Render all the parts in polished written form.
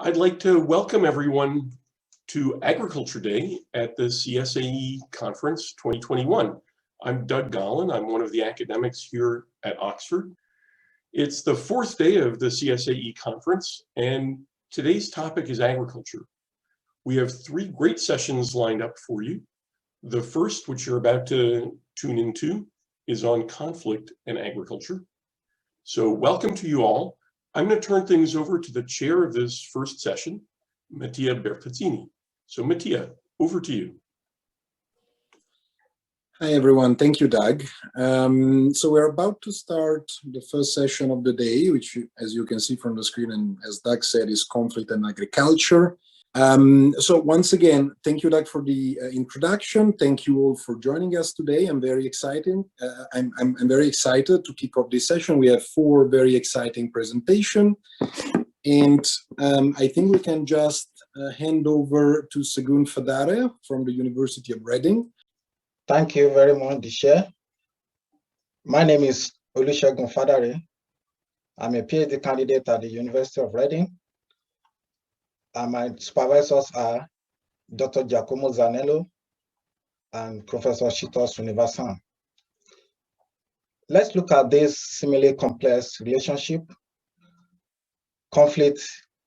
I'd like to welcome everyone to Agriculture Day at the CSAE Conference 2021. I'm Doug Gollin. I'm one of the academics here at Oxford. It's the fourth day of the CSAE conference, and today's topic is agriculture. We have three great sessions lined up for you. The first, which you're about to tune into, is on conflict and agriculture. So welcome to you all. I'm going to turn things over to the chair of this first session, Mattia Bertazzini. So Mattia, over to you. Hi everyone, thank you, Doug. So we're about to start the first session of the day, which, as you can see from the screen, and as Doug said, is conflict and agriculture. So once again, thank you, Doug, for the introduction. Thank you all for joining us today. I'm very excited. I'm very excited to kick off this session. We have four very exciting presentations, and I think we can just hand over to Fadare from the University of Reading. Thank you very much, Chair. My name is Olusegun Fadare. I'm a PhD candidate at the University of Reading. And my supervisors are Dr. Giacomo Zanello and Professor Shito Srinivasan. Let's look at this seemingly complex relationship: conflict,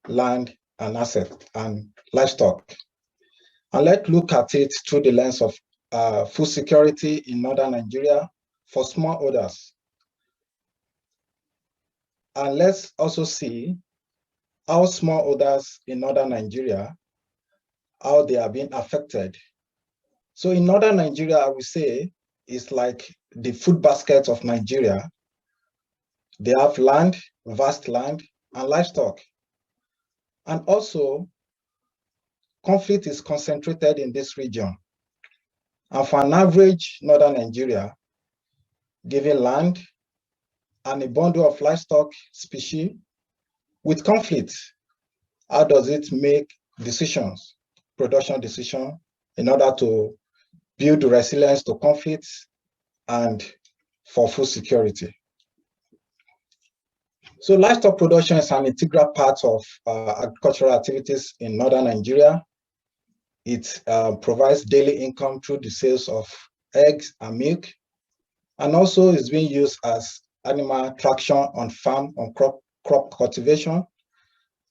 land, and asset, and livestock. And let's look at it through the lens of food security in northern Nigeria for smallholders. And let's also see how smallholders in northern Nigeria, how they are being affected. So in northern Nigeria, I would say it's like the food basket of Nigeria. They have land, vast land, and livestock. And also, conflict is concentrated in this region. And for an average northern Nigeria, given land and a bundle of livestock species with conflict, how does it make decisions, production decisions, in order to build resilience to conflicts and for food security? So livestock production is an integral part of agricultural activities in northern Nigeria. It provides daily income through the sales of eggs and milk, and also is being used as animal traction on farm, on crop cultivation,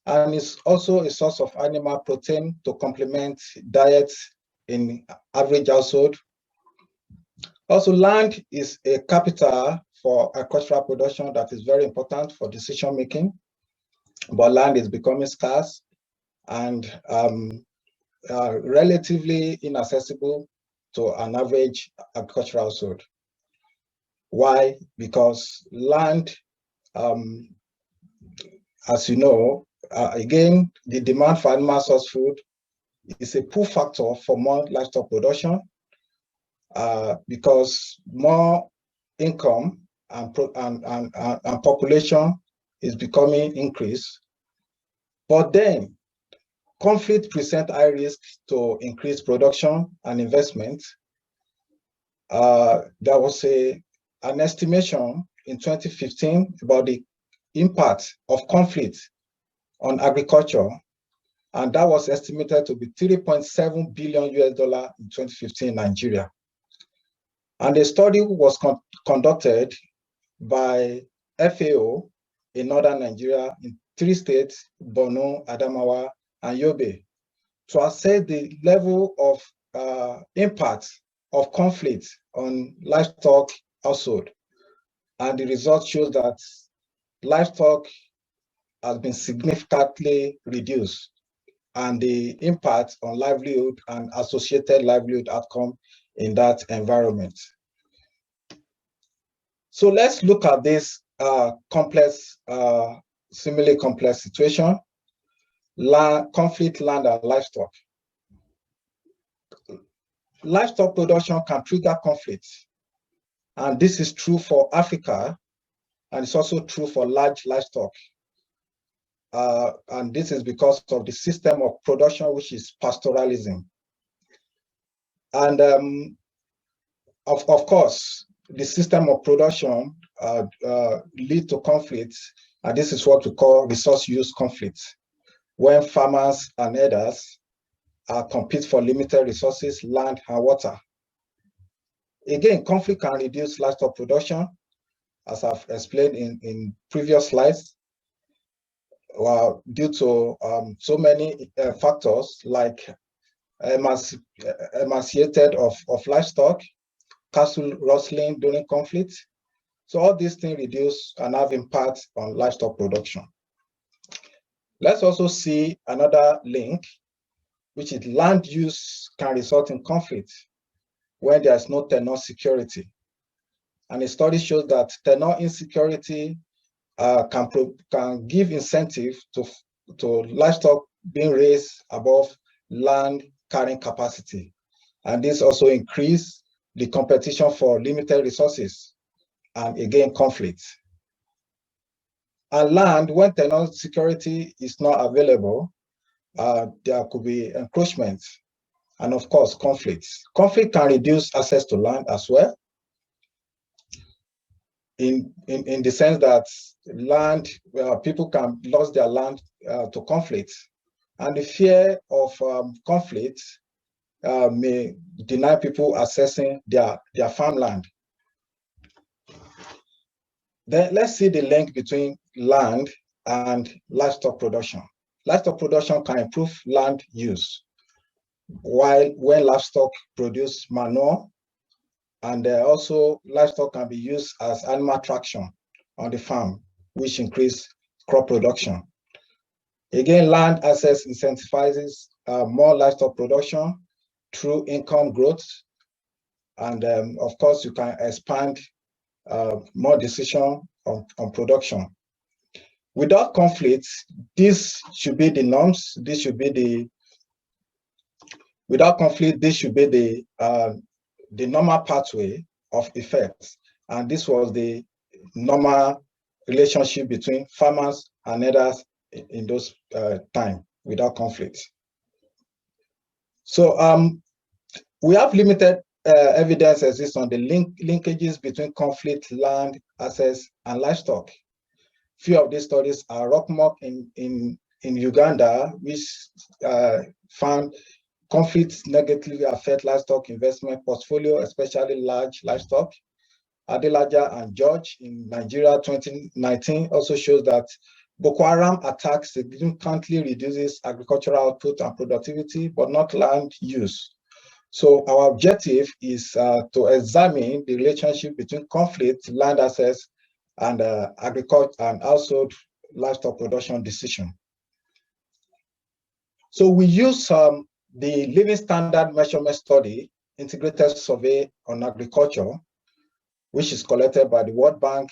and it's also a source of animal protein to complement diets in average household. Also, land is a capital for agricultural production that is very important for decision making, but land is becoming scarce and relatively inaccessible to an average agricultural household. Why? Because land, as you know, again, the demand for animal source food is a pull factor for more livestock production, because more income and population is becoming increased. But then conflict presents high risk to increase production and investment. There was an estimation in 2015 about the impact of conflict on agriculture, and that was estimated to be $3.7 billion in 2015 in Nigeria. And a study was conducted by FAO in northern Nigeria in 3 states, Borno, Adamawa, and Yobe, to assess the level of impact of conflict on livestock household. And the result shows that livestock has been significantly reduced, and the impact on livelihood and associated livelihood outcome in that environment. So let's look at this complex, similarly complex situation: conflict, land, and livestock. Livestock production can trigger conflict, and this is true for Africa, and it's also true for large livestock. And this is because of the system of production, which is pastoralism. And of course, the system of production lead to conflicts, and this is what we call resource use conflicts. when farmers and herders compete for limited resources, land and water. Again, conflict can reduce livestock production, as I've explained in previous slides, due to so many factors like emaciated of livestock, cattle rustling during conflict. So all these things reduce and have impact on livestock production. Let's also see another link, which is land use can result in conflict when there's no tenure security. And a study shows that tenure insecurity can give incentive to livestock being raised above land carrying capacity. And this also increase the competition for limited resources and again, conflict. And land, when tenure security is not available, there could be encroachment and of course, conflicts. Conflict can reduce access to land as well, in the sense that land, people can lose their land to conflict, and the fear of conflict may deny people accessing their farmland. Then let's see the link between land and livestock production. Livestock production can improve land use, while when livestock produce manure, and also livestock can be used as animal traction on the farm, which increase crop production. Again, land access incentivizes more livestock production through income growth, and of course, you can expand more decision on production. Without conflict, this should be the norms. This should be the without conflict. This should be the normal pathway of effects, and this was the normal relationship between farmers and herders in those time without conflict. So we have limited evidence exists on the linkages between conflict, land access, and livestock. Few of these studies are Rockmore in Uganda, which found conflicts negatively affect livestock investment portfolio, especially large livestock. Adelaja and George in Nigeria 2019 also shows that Boko Haram attacks significantly reduces agricultural output and productivity, but not land use. So our objective is to examine the relationship between conflict, land access, and agriculture and household livestock production decision. So we use the Living Standard Measurement Study, Integrated Survey on Agriculture, which is collected by the World Bank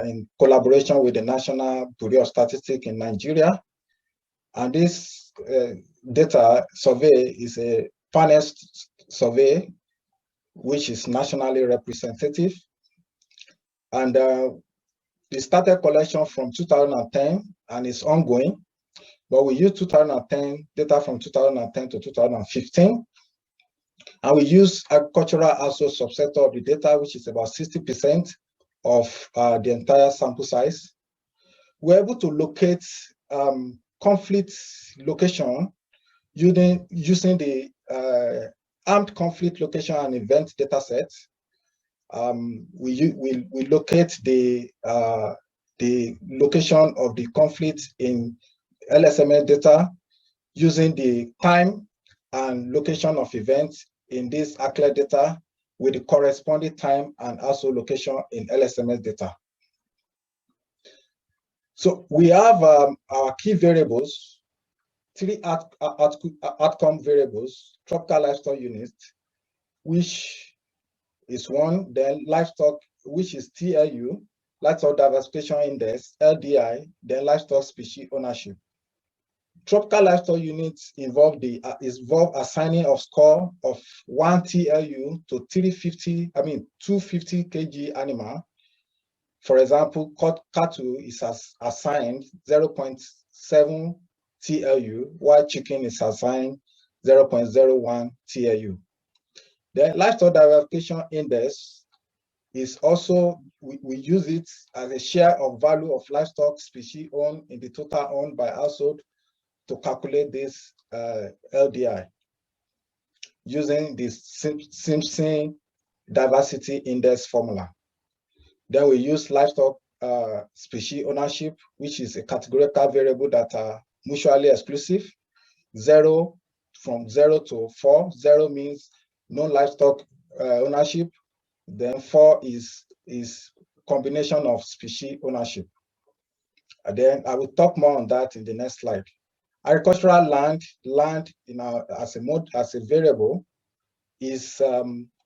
in collaboration with the National Bureau of Statistics in Nigeria. And this data survey is a panel survey, which is nationally representative. And it started collection from 2010 and it's ongoing, but we use 2010 data from 2010 to 2015. And we use agricultural household subsector of the data, which is about 60% of the entire sample size. We're able to locate conflict location using the armed conflict location and event data sets. We locate the location of the conflict in LSMS data using the time and location of events in this ACLED data with the corresponding time and also location in LSMS data. So we have our key variables, three outcome variables, tropical livestock units, which is one, then livestock, which is TLU, livestock diversification index, LDI, then livestock species ownership. Tropical livestock units involve assigning of score of 1 TLU to 250 kg animal. For example, cattle is assigned 0.7 TLU, while chicken is assigned 0.01 TLU. The livestock diversification index is also, we use it as a share of value of livestock species owned in the total owned by household to calculate this LDI using this Simpson diversity index formula. Then we use livestock species ownership, which is a categorical variable that are mutually exclusive. From 0 to 4. 0 means no livestock ownership. Then 4 is combination of species ownership. And then I will talk more on that in the next slide. Agricultural land as a variable is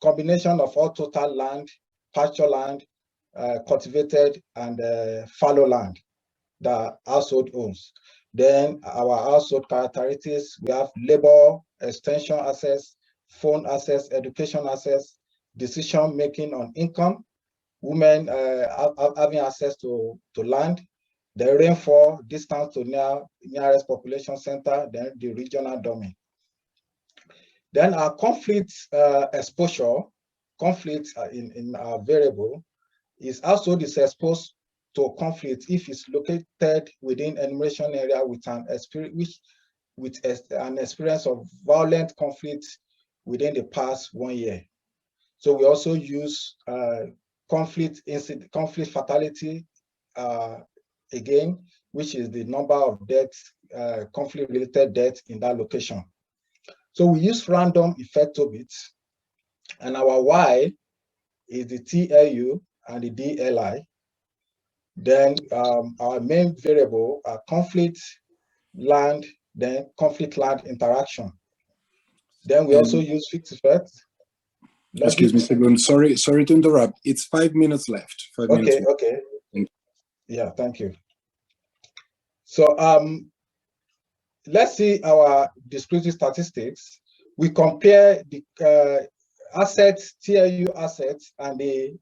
combination of all total land, pasture land, cultivated and fallow land that household owns. Then our household characteristics, we have labor, extension access, phone access, education access, decision making on income, women having access to land, the rainfall, distance to nearest population center, then the regional domain. Then our conflict exposure, conflict in our variable is household is exposed to conflict if it's located within enumeration area with an experience of violent conflict within the past 1 year. So we also use conflict fatality again, which is the number of deaths, conflict-related deaths in that location. So we use random effectobits, and our Y is the TLU and the DLI. Then our main variable are conflict land, then conflict land interaction. Then we also use fixed effects. Excuse me, Segun. Sorry to interrupt. It's 5 minutes left. 5 minutes left. Okay. Thank you. Yeah, thank you. So let's see our descriptive statistics. We compare the assets, TLU assets, and the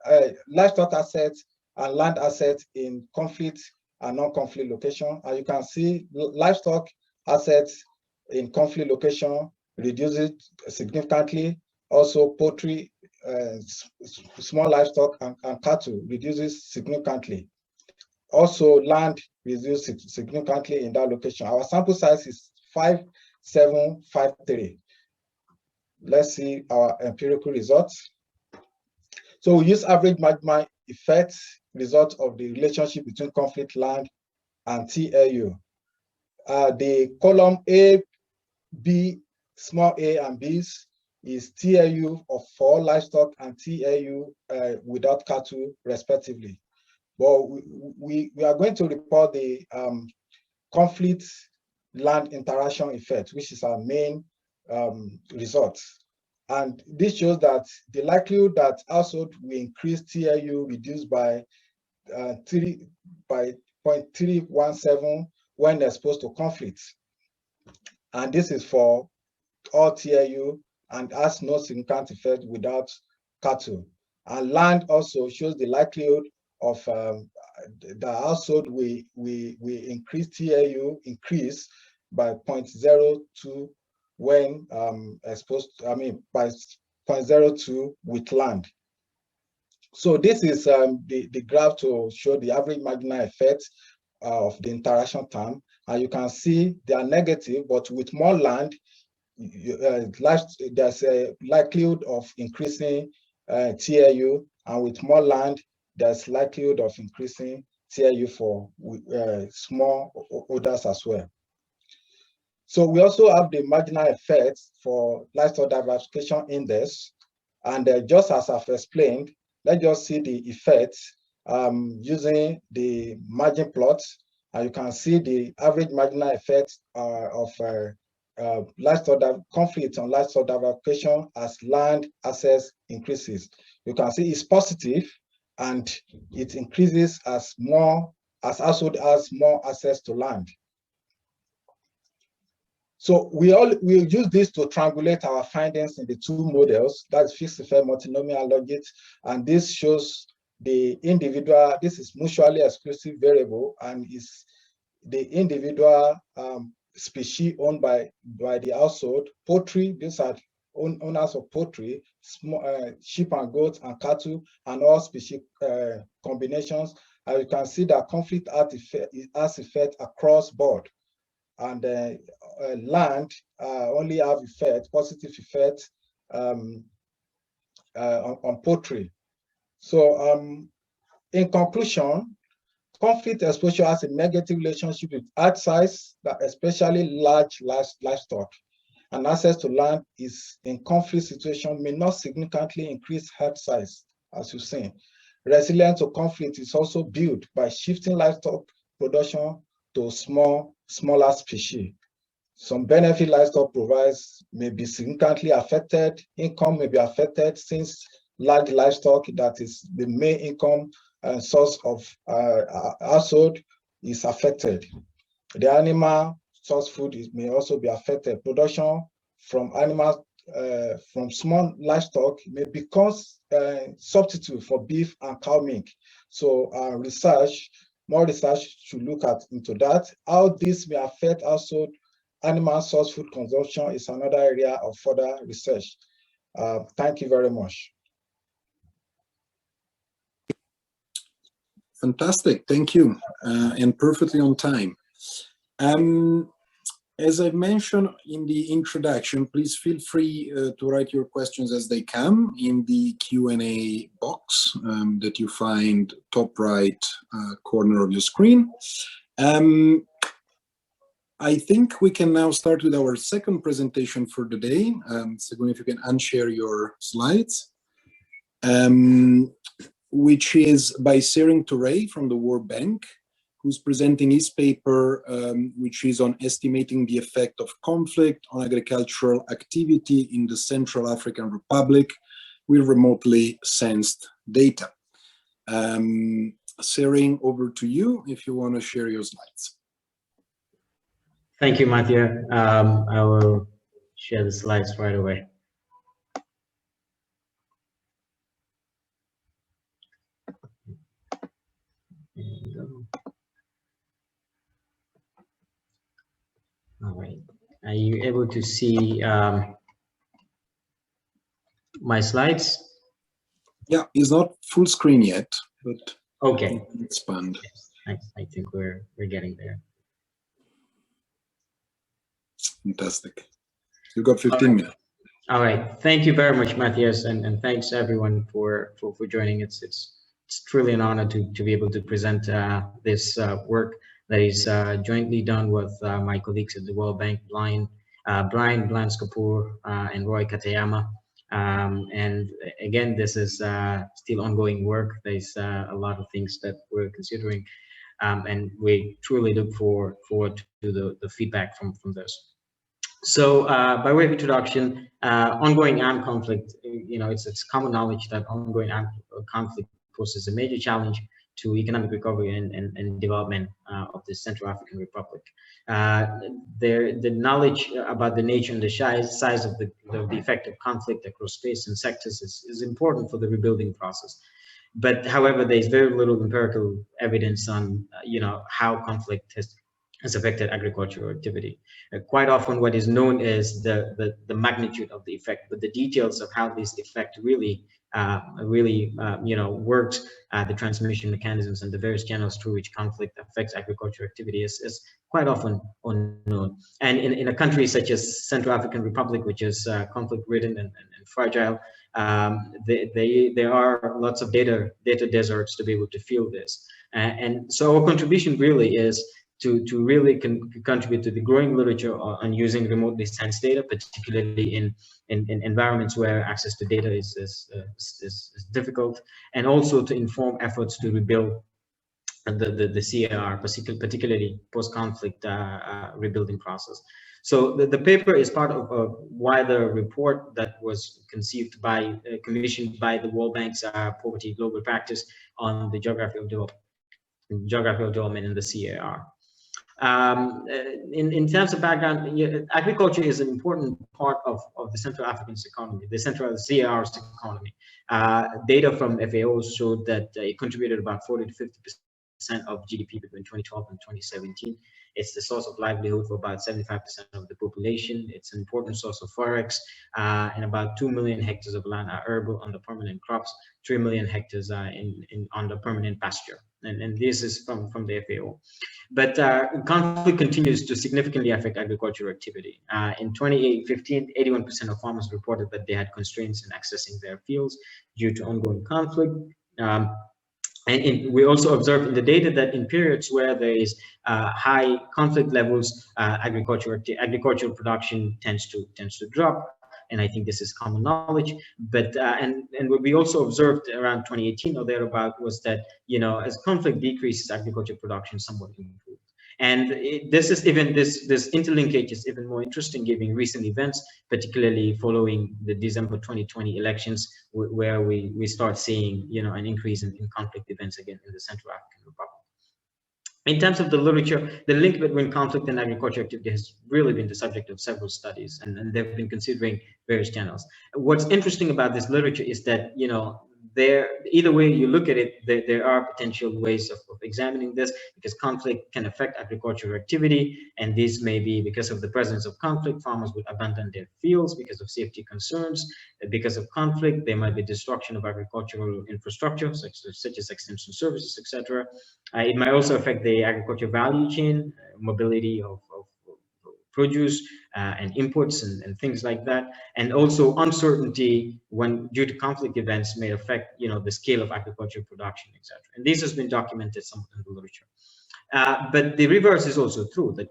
livestock assets and land assets in conflict and non-conflict location. And you can see livestock assets in conflict location reduces significantly. Also poultry, small livestock and cattle reduces significantly. Also land reduces significantly in that location. Our sample size is 5753. Let's see our empirical results. So we use average magma effect result of the relationship between conflict land and TLU. The column A, B, small a and b's is TLU for livestock and TLU without cattle, respectively. But we are going to report the conflict land interaction effect, which is our main result. And this shows that the likelihood that household will increase TLU reduced by 0.317 when exposed to conflicts. And this is for all TLU and has no significant effect without cattle. And land also shows the likelihood of the household will increase TLU by 0.02 when exposed, by 0.02 with land. So this is the graph to show the average marginal effect of the interaction term. And you can see they are negative, but with more land, there's a likelihood of increasing TLU, and with more land, there's likelihood of increasing TLU for small orders as well. So we also have the marginal effect for livestock diversification index. And just as I've explained, let's just see the effects using the margin plots. And you can see the average marginal effect of livestock conflict on livestock diversification as land access increases. You can see it's positive, and it increases as household has more access to land. So we'll use this to triangulate our findings in the two models, that's fixed effect multinomial logic, and this shows the individual, this is mutually exclusive variable, and is the individual species owned by the household. Poultry, these are owners of poultry, sheep and goats and cattle, and all species combinations. And you can see that conflict has effect across board. and land only have positive effect on poultry. So in conclusion, conflict exposure has a negative relationship with herd size, especially large livestock. And access to land is in conflict situation may not significantly increase herd size, as you've seen. Resilience to conflict is also built by shifting livestock production to smaller species. Some benefit livestock provides may be significantly affected. Income may be affected since large livestock, that is the main income source of household, is affected. The animal source food may also be affected. Production from animals, from small livestock may become substitute for beef and cow milk. So more research should look into that. How this may affect household animal source food consumption is another area of further research. Thank you very much. Fantastic, thank you, and perfectly on time. As I mentioned in the introduction, please feel free to write your questions as they come in the Q&A box that you find top right corner of your screen. I think we can now start with our second presentation for the day. Segun, if you can unshare your slides, which is by Touray from the World Bank, who's presenting his paper, which is on estimating the effect of conflict on agricultural activity in the Central African Republic with remotely sensed data. Sering, over to you if you want to share your slides. Thank you, Mattia. I will share the slides right away. There we go. All right. Are you able to see my slides? Yeah, it's not full screen yet, but okay. Expand. Yes, I think we're getting there. Fantastic. You've got 15 minutes. All right. Thank you very much, Matthias, and thanks everyone for joining. It's truly an honor to be able to present this work that is jointly done with my colleagues at the World Bank, Brian Blanskapoor and Roy Katayama. And again, this is still ongoing work. There's a lot of things that we're considering, and we truly look forward to the feedback from this. So by way of introduction, ongoing armed conflict, it's common knowledge that ongoing armed conflict poses a major challenge to economic recovery and development of the Central African Republic. The knowledge about the nature and the size of the effect of conflict across space and sectors is important for the rebuilding process. But however, there's very little empirical evidence on how conflict has affected agricultural activity. Quite often what is known is the magnitude of the effect, but the details of how this effect really works, the transmission mechanisms and the various channels through which conflict affects agricultural activity is quite often unknown. And in a country such as Central African Republic, which is conflict-ridden and fragile, there are lots of data deserts to be able to feel this. And so our contribution really is to really contribute to the growing literature on using remotely sensed data, particularly in environments where access to data is difficult, and also to inform efforts to rebuild the CAR, particularly post-conflict rebuilding process. So the paper is part of a wider report that was conceived commissioned by the World Bank's Poverty Global Practice on the geography of development in the CAR. In terms of background, agriculture is an important part of the Central African's economy, the Central CAR's economy. Data from FAO showed that it contributed about 40 to 50% of GDP between 2012 and 2017. It's the source of livelihood for about 75% of the population. It's an important source of forex, and about 2 million hectares of land are arable under permanent crops. 3 million hectares are under permanent pasture. And this is from the FAO. But conflict continues to significantly affect agricultural activity. In 2015, 81% of farmers reported that they had constraints in accessing their fields due to ongoing conflict. And we also observed in the data that in periods where there is high conflict levels, agricultural production tends to drop. And I think this is common knowledge. But and what we also observed around 2018 or thereabout was that, you know, as conflict decreases, agricultural production somewhat improves. And this interlinkage is even more interesting given recent events, particularly following the December 2020 elections, where we start seeing, you know, an increase in conflict events again in the Central African Republic. In terms of the literature, the link between conflict and agricultural activity has really been the subject of several studies, and they've been considering various channels. What's interesting about this literature is that, you know, either way you look at it, there are potential ways of examining this, because conflict can affect agricultural activity, and this may be because of the presence of conflict. Farmers would abandon their fields because of safety concerns. Because of conflict, there might be destruction of agricultural infrastructure, such as extension services, etc. It might also affect the agricultural value chain, mobility of produce and inputs and things like that. And also uncertainty due to conflict events may affect, you know, the scale of agricultural production, etc. And this has been documented somewhat in the literature. But the reverse is also true, that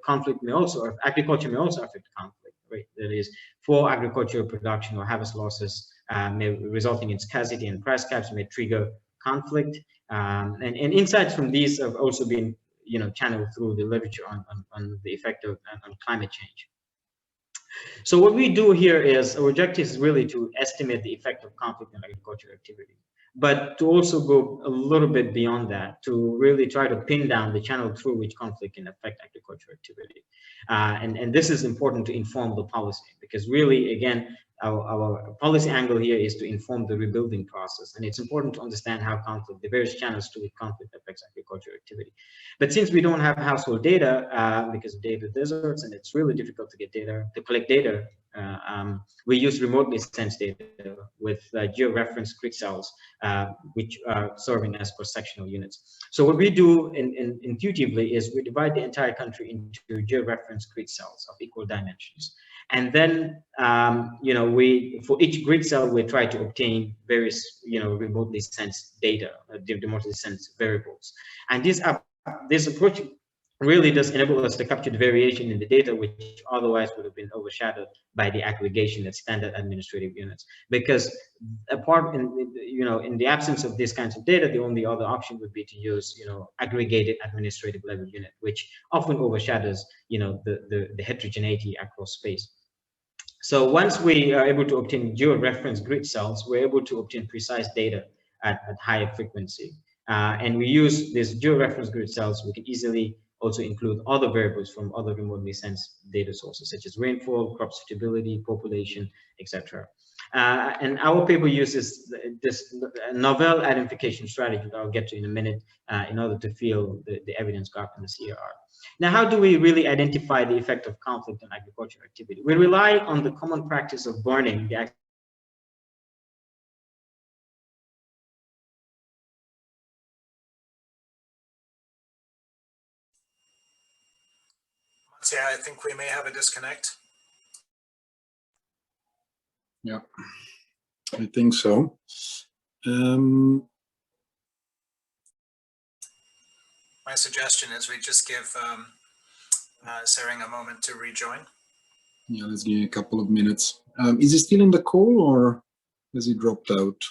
agriculture may also affect conflict, right? That is, for agricultural production or harvest losses resulting in scarcity and price caps may trigger conflict. And insights from these have also been, you know, channeled through the literature on the effect on climate change. So what we do here is, our objective is really to estimate the effect of conflict on agricultural activity, but to also go a little bit beyond that, to really try to pin down the channel through which conflict can affect agricultural activity. And this is important to inform the policy, because really, again, our policy angle here is to inform the rebuilding process, and it's important to understand how the various channels to which conflict affects agricultural activity. But since we don't have household data, because of data deserts, and it's really difficult to collect data, we use remotely sensed data with georeferenced grid cells, which are serving as cross-sectional units. So what we do intuitively is we divide the entire country into georeferenced grid cells of equal dimensions. And then, you know, for each grid cell, we try to obtain various, you know, remotely sensed data, remotely sensed variables. And this approach really does enable us to capture the variation in the data, which otherwise would have been overshadowed by the aggregation at standard administrative units. Because in the absence of these kinds of data, the only other option would be to use, you know, aggregated administrative level unit, which often overshadows, you know, the heterogeneity across space. So once we are able to obtain georeference grid cells, we're able to obtain precise data at higher frequency. And we use these georeference grid cells. We can easily also include other variables from other remotely sensed data sources, such as rainfall, crop suitability, population, etc. And our paper uses this novel identification strategy that I'll get to in a minute in order to fill the evidence gap in the CAR. Now, how do we really identify the effect of conflict on agricultural activity? We rely on the common practice of burning the Mattia, I think we may have a disconnect. Yeah, I think so. My suggestion is we just give Sering a moment to rejoin. Yeah, let's give a couple of minutes. Is he still in the call, or has he dropped out?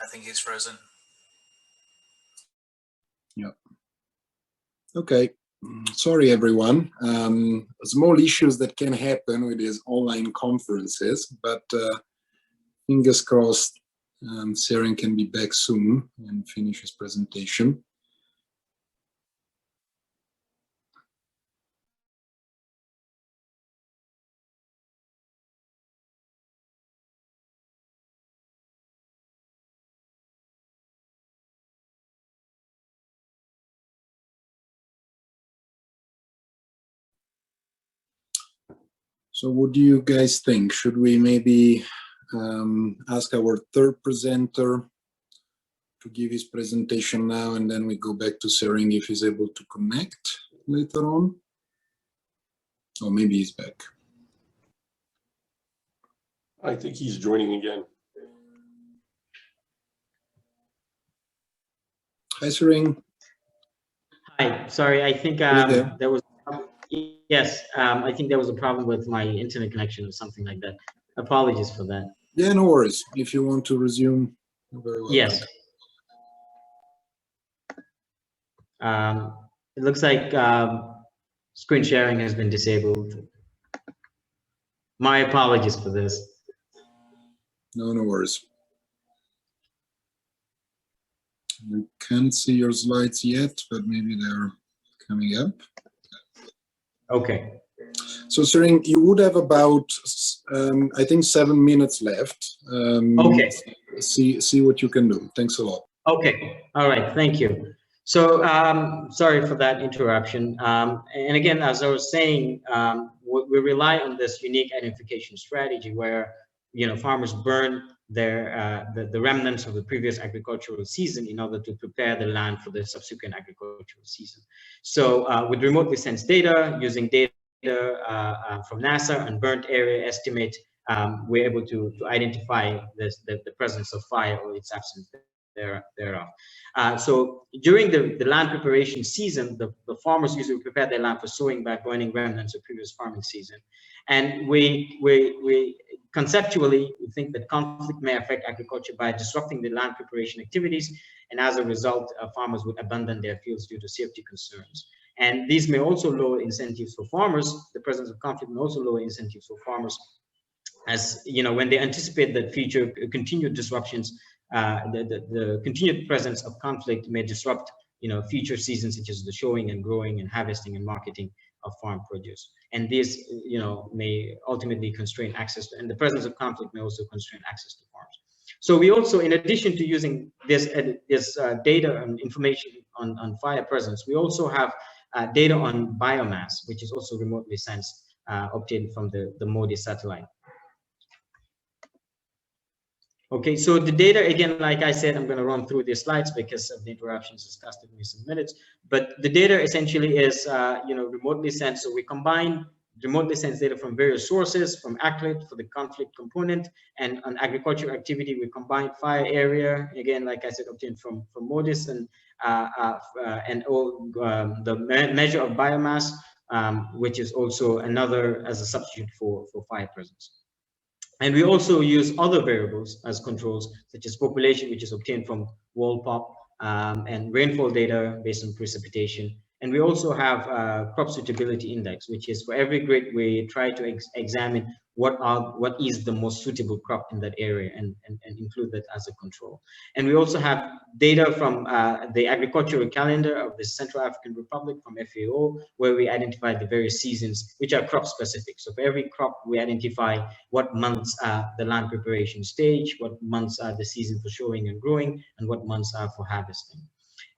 I think he's frozen. Yeah. Okay. Sorry, everyone. Small issues that can happen with these online conferences, but fingers crossed, Sering can be back soon and finish his presentation. So what do you guys think? Should we maybe ask our third presenter to give his presentation now, and then we go back to Sering if he's able to connect later on? Or maybe he's back. I think he's joining again. Hi, Sering. Hi, sorry, I think there was, yes, I think there was a problem with my internet connection or something like that. Apologies for that. Yeah, no worries. If you want to resume, you're very welcome. Yes. It looks like screen sharing has been disabled. My apologies for this. No, no worries. We can't see your slides yet, but maybe they're coming up. Okay. So, Sering, you would have about, I think, 7 minutes left. Okay. See what you can do. Thanks a lot. Okay. All right. Thank you. So, sorry for that interruption. And again, as I was saying, we rely on this unique identification strategy where, farmers burn their the remnants of the previous agricultural season in order to prepare the land for the subsequent agricultural season. So, with remotely sensed data, using data from NASA and burnt area estimate, we're able to identify the presence of fire or its absence thereof. So during the land preparation season, the farmers usually prepare their land for sowing by burning remnants of previous farming season. And we conceptually, we think that conflict may affect agriculture by disrupting the land preparation activities. And as a result, farmers would abandon their fields due to safety concerns. And these may also lower incentives for farmers. The presence of conflict may also lower incentives for farmers, as when they anticipate that future continued disruptions, the continued presence of conflict may disrupt future seasons, such as the sowing and growing and harvesting and marketing of farm produce. And this may ultimately constrain access to, and the presence of conflict may also constrain access to farms. So we also, in addition to using this data and information on fire presence, we also have data on biomass, which is also remotely sensed, obtained from the MODI satellite. Okay, so the data, again, like I said, I'm going to run through these slides because of the interruptions discussed in recent minutes. But the data essentially is, remotely sensed. So we combine remotely sensed data from various sources, from ACLID for the conflict component, and on agricultural activity, we combine fire area, again, like I said, obtained from MODIS, and the measure of biomass, which is also another as a substitute for fire presence. And we also use other variables as controls, such as population, which is obtained from wall pop, and rainfall data based on precipitation. And we also have crop suitability index, which is for every grid we try to examine what is the most suitable crop in that area and include that as a control. And we also have data from the agricultural calendar of the Central African Republic from FAO, where we identify the various seasons, which are crop specific. So for every crop, we identify what months are the land preparation stage, what months are the season for sowing and growing, and what months are for harvesting.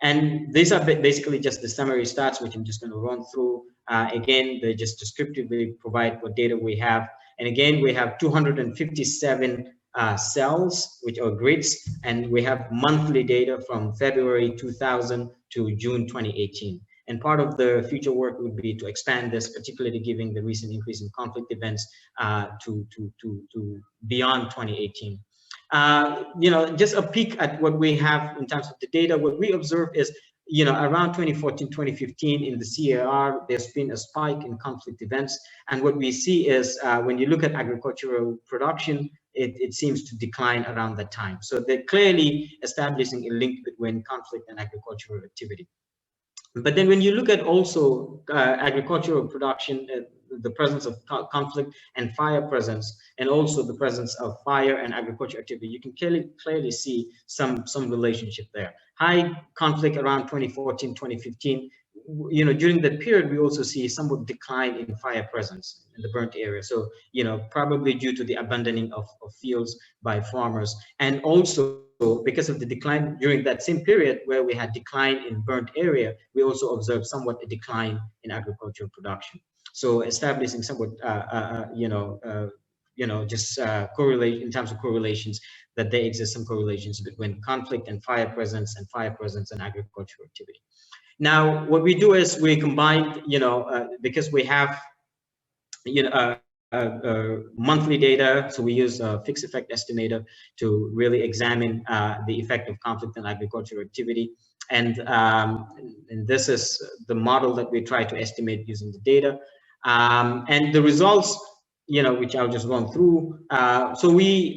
And these are basically just the summary stats, which I'm just going to run through. Again, they just descriptively provide what data we have. And again, we have 257 cells, which are grids, and we have monthly data from February 2000 to June 2018. And part of the future work would be to expand this, particularly given the recent increase in conflict events to beyond 2018. Just a peek at what we have in terms of the data. What we observe is, around 2014, 2015 in the CAR, there's been a spike in conflict events. And what we see is when you look at agricultural production, it seems to decline around that time. So they're clearly establishing a link between conflict and agricultural activity. But then when you look at also agricultural production, the presence of conflict and fire presence, and also the presence of fire and agricultural activity, you can clearly see some relationship there. High conflict around 2014, 2015. During that period, we also see somewhat decline in fire presence in the burnt area. So, probably due to the abandoning of fields by farmers, and also because of the decline during that same period where we had decline in burnt area, we also observed somewhat a decline in agricultural production. So establishing somewhat, correlate in terms of correlations, that there exist some correlations between conflict and fire presence and agricultural activity. Now, what we do is we combine, because we have, monthly data, so we use a fixed effect estimator to really examine the effect of conflict on agricultural activity. And this is the model that we try to estimate using the data. And the results, which I'll just run through. So we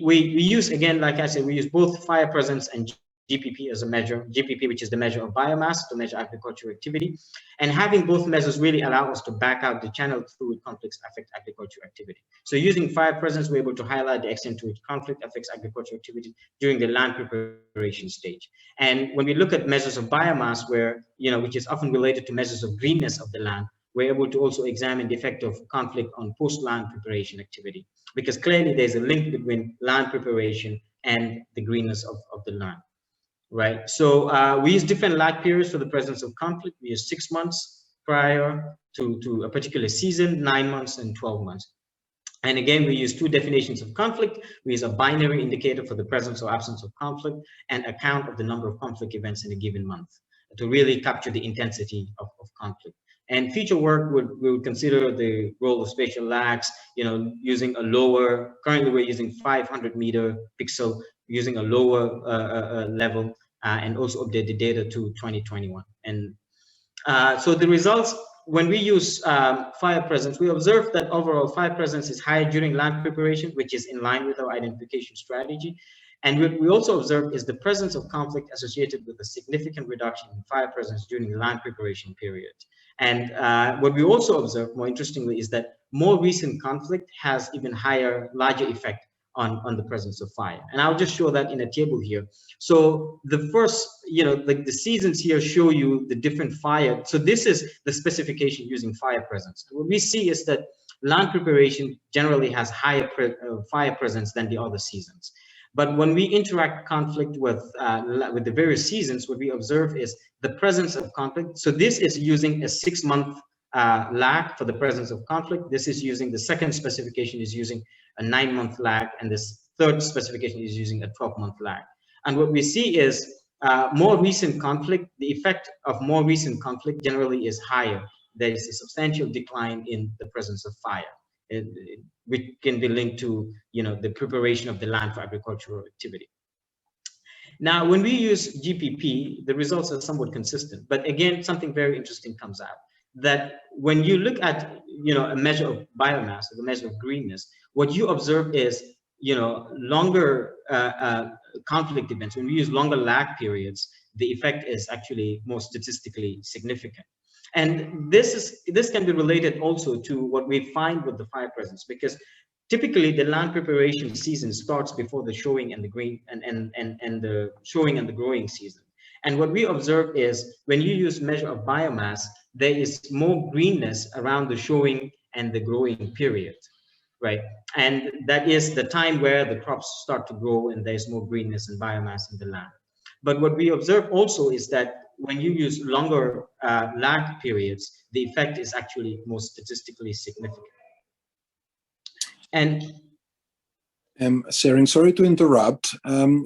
use, again, like I said, we use both fire presence and GPP as a measure, GPP, which is the measure of biomass to measure agricultural activity. And having both measures really allow us to back out the channel fluid conflicts affect agricultural activity. So using fire presence, we're able to highlight the extent to which conflict affects agricultural activity during the land preparation stage. And when we look at measures of biomass, where, which is often related to measures of greenness of the land, we're able to also examine the effect of conflict on post-land preparation activity, because clearly there's a link between land preparation and the greenness of the land. Right, so we use different lag periods for the presence of conflict. We use 6 months prior to a particular season, 9 months, and 12 months. And again, we use two definitions of conflict. We use a binary indicator for the presence or absence of conflict, and a count of the number of conflict events in a given month to really capture the intensity of conflict. And future work would consider the role of spatial lags, using a lower, currently we're using 500 meter pixel, using a lower level, and also update the data to 2021. And so the results, when we use fire presence, we observe that overall fire presence is higher during land preparation, which is in line with our identification strategy. And what we also observe is the presence of conflict associated with a significant reduction in fire presence during the land preparation period. And what we also observe, more interestingly, is that more recent conflict has even higher, larger effect on the presence of fire. And I'll just show that in a table here. So the first, the seasons here show you the different fire. So this is the specification using fire presence. What we see is that land preparation generally has higher fire presence than the other seasons. But when we interact conflict with the various seasons, what we observe is the presence of conflict. So this is using a 6-month lag for the presence of conflict. This is using, the second specification is using a 9-month lag, and this third specification is using a 12-month lag. And what we see is more recent conflict, the effect of more recent conflict generally is higher. There is a substantial decline in the presence of fire, which can be linked to, the preparation of the land for agricultural activity. Now, when we use GPP, the results are somewhat consistent, but again, something very interesting comes out, that when you look at, a measure of biomass, or the measure of greenness, what you observe is, longer conflict events. When we use longer lag periods, the effect is actually more statistically significant. And this can be related also to what we find with the fire presence, because typically the land preparation season starts before the showing and the green and the showing and the growing season. And what we observe is when you use measure of biomass, there is more greenness around the showing and the growing period, right? And that is the time where the crops start to grow and there's more greenness and biomass in the land. But what we observe also is that when you use longer lag periods, the effect is actually more statistically significant. And Seren, sorry to interrupt.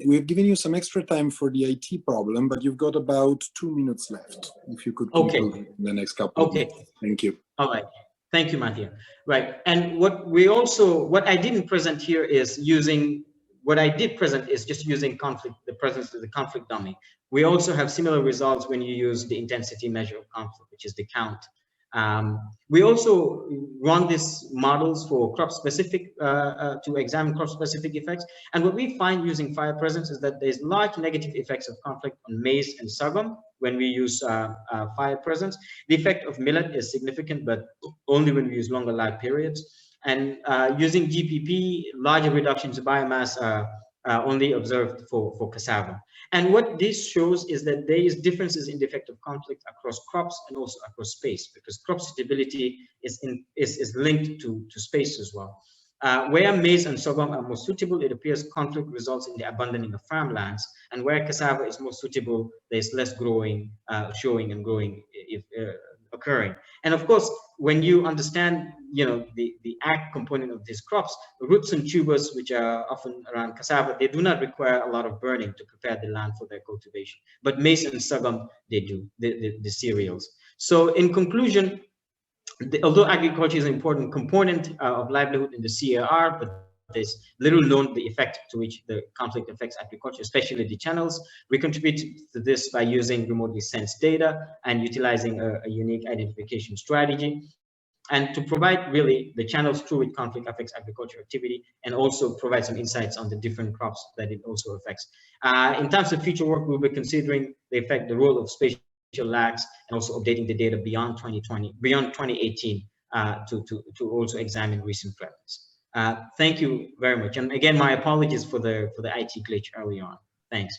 We've given you some extra time for the IT problem, but you've got about 2 minutes left. If you could conclude in the next couple of minutes. Thank you. All right. Thank you, Mattia. Right. And what I didn't present here is using, what I did present is just using conflict, the presence of the conflict dummy. We also have similar results when you use the intensity measure of conflict, which is the count. We also run these models for crop specific, to examine crop specific effects. And what we find using fire presence is that there's large negative effects of conflict on maize and sorghum when we use fire presence. The effect of millet is significant, but only when we use longer lag periods. And using GPP, larger reductions of biomass are only observed for cassava. And what this shows is that there is differences in the effect of conflict across crops and also across space, because crop stability is linked to space as well. Where maize and sorghum are more suitable, it appears conflict results in the abandoning of farmlands, and where cassava is more suitable, there's less growing, showing and growing occurring. And of course, when you understand, the ag component of these crops, the roots and tubers, which are often around cassava, they do not require a lot of burning to prepare the land for their cultivation. But maize and sorghum, they do, the cereals. So in conclusion, although agriculture is an important component of livelihood in the CAR, but there's little known the effect to which the conflict affects agriculture, especially the channels. We contribute to this by using remotely sensed data and utilizing a unique identification strategy, and to provide really the channels through which conflict affects agricultural activity, and also provide some insights on the different crops that it also affects. In terms of future work, we'll be considering the role of spatial lags, and also updating the data beyond 2018 to also examine recent trends. Thank you very much. And again, my apologies for the IT glitch early on. Thanks.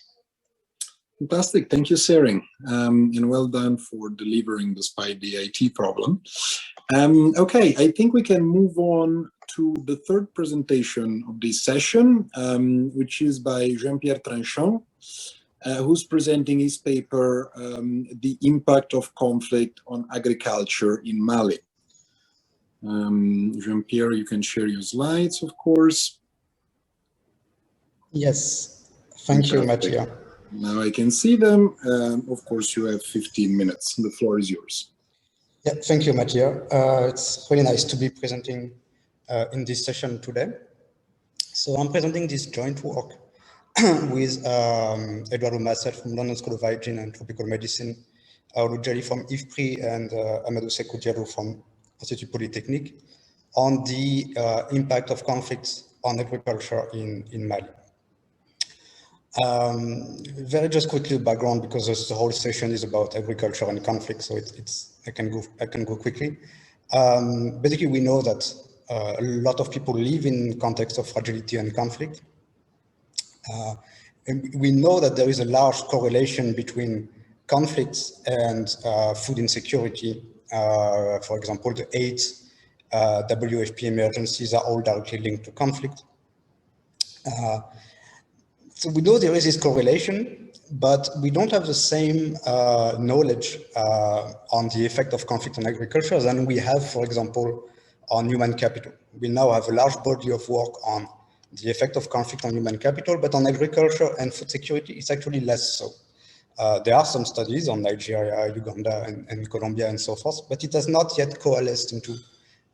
Fantastic. Thank you, Sering. And well done for delivering despite the IT problem. Okay, I think we can move on to the third presentation of this session, which is by Jean-Pierre Tranchant, who's presenting his paper, The Impact of Conflict on Agriculture in Mali. Jean-Pierre, you can share your slides, of course. Yes, thank you, Mattia. Now I can see them. Of course, you have 15 minutes. The floor is yours. Yeah, thank you, Mattia. It's really nice to be presenting in this session today. So I'm presenting this joint work with Eduardo Massel from London School of Hygiene and Tropical Medicine, Olusegun from IFPRI, and Amadou Sekou Diallo from Institut Polytechnique on the impact of conflicts on agriculture in Mali. Very just quickly background, because the whole session is about agriculture and conflict, so I can go quickly. Basically, we know that a lot of people live in context of fragility and conflict. And we know that there is a large correlation between conflicts and food insecurity. For example, the 8 WFP emergencies are all directly linked to conflict. So we know there is this correlation, but we don't have the same knowledge on the effect of conflict on agriculture than we have, for example, on human capital. We now have a large body of work on the effect of conflict on human capital, but on agriculture and food security, it's actually less so. There are some studies on Nigeria, Uganda, and Colombia, and so forth, but it has not yet coalesced into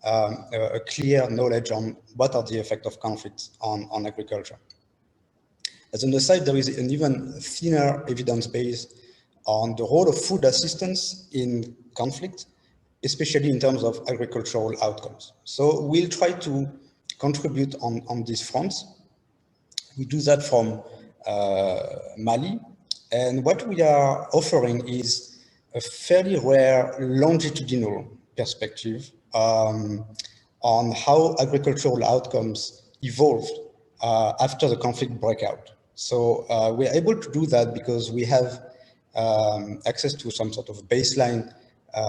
a clear knowledge on what are the effects of conflict on agriculture. As an aside, there is an even thinner evidence base on the role of food assistance in conflict, especially in terms of agricultural outcomes. So we'll try to contribute on these fronts. We do that from Mali, and what we are offering is a fairly rare longitudinal perspective on how agricultural outcomes evolved after the conflict breakout. So we're able to do that because we have access to some sort of baseline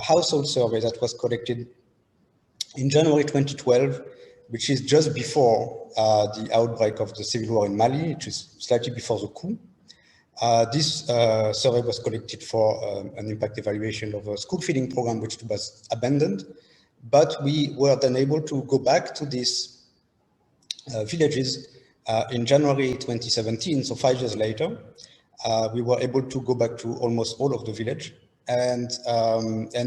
household survey that was collected in January 2012, which is just before the outbreak of the civil war in Mali, which is slightly before the coup. This survey was collected for an impact evaluation of a school feeding program, which was abandoned. But we were then able to go back to these villages in January 2017, so 5 years later. We were able to go back to almost all of the village. And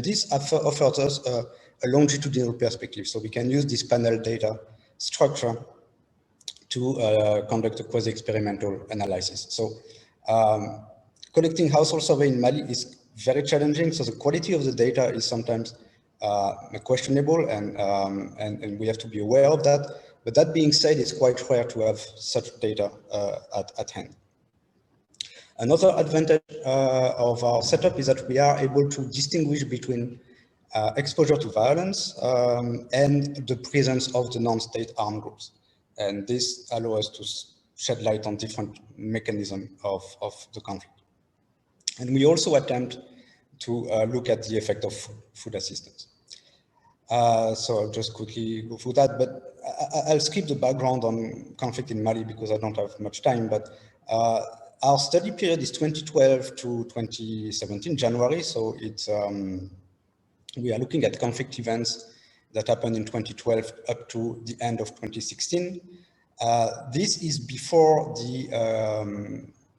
this offers us a longitudinal perspective. So we can use this panel data structure to conduct a quasi-experimental analysis. So collecting household survey in Mali is very challenging. So the quality of the data is sometimes questionable, and we have to be aware of that. But that being said, it's quite rare to have such data at hand. Another advantage of our setup is that we are able to distinguish between exposure to violence and the presence of the non-state armed groups. And this allows us to shed light on different mechanisms of the conflict. And we also attempt to look at the effect of food assistance. So I'll just quickly go through that, but I'll skip the background on conflict in Mali because I don't have much time, but our study period is 2012 to 2017, January. So it's, we are looking at conflict events that happened in 2012 up to the end of 2016. This is before the,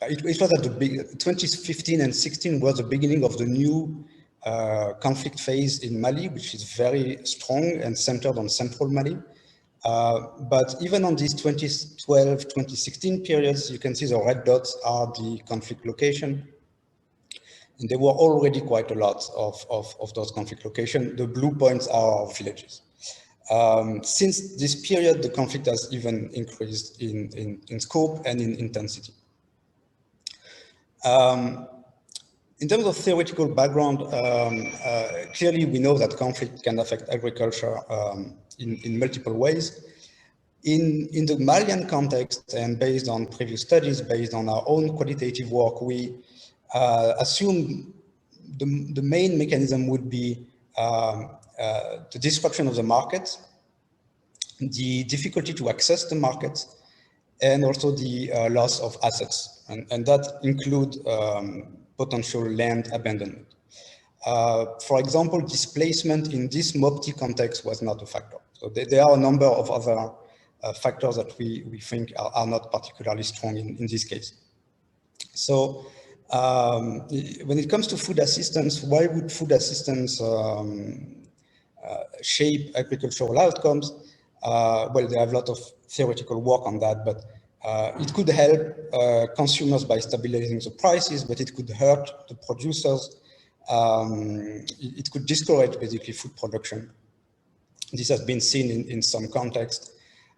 it was at the big, 2015 and 16 was the beginning of the new conflict phase in Mali, which is very strong and centered on central Mali. But even on these 2012, 2016 periods, you can see the red dots are the conflict location. And there were already quite a lot of those conflict locations. The blue points are villages. Since this period, the conflict has even increased in scope and in intensity. In terms of theoretical background, clearly we know that conflict can affect agriculture in multiple ways. In the Malian context, and based on previous studies, based on our own qualitative work, we assume the main mechanism would be the disruption of the market, the difficulty to access the market, and also the loss of assets. And that include potential land abandonment. For example, displacement in this MOPTI context was not a factor. So there are a number of other factors that we think are not particularly strong in this case. So when it comes to food assistance, why would food assistance shape agricultural outcomes? Well, there are a lot of theoretical work on that, but it could help consumers by stabilizing the prices, but it could hurt the producers. It could discourage basically food production. This has been seen in some context.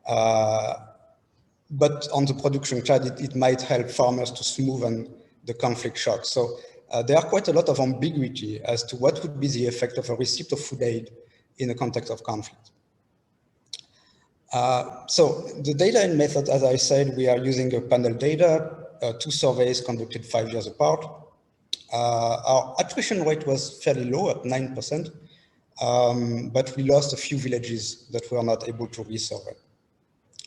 But on the production side, it might help farmers to smoothen the conflict shock. So there are quite a lot of ambiguity as to what would be the effect of a receipt of food aid in the context of conflict. So the data and method, as I said, we are using a panel data, 2 surveys conducted 5 years apart. Our attrition rate was fairly low at 9%, but we lost a few villages that we are not able to resurvey.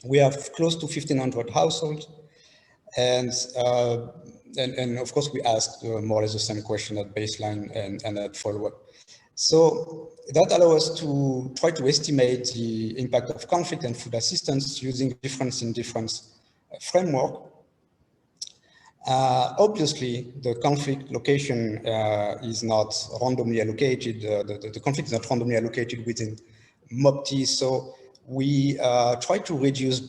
We have close to 1,500 households, and of course we asked more or less the same question at baseline and at follow-up. So that allows us to try to estimate the impact of conflict and food assistance using difference in difference framework. Obviously, the conflict location is not randomly allocated. The conflict is not randomly allocated within MOPTI. So we try to reduce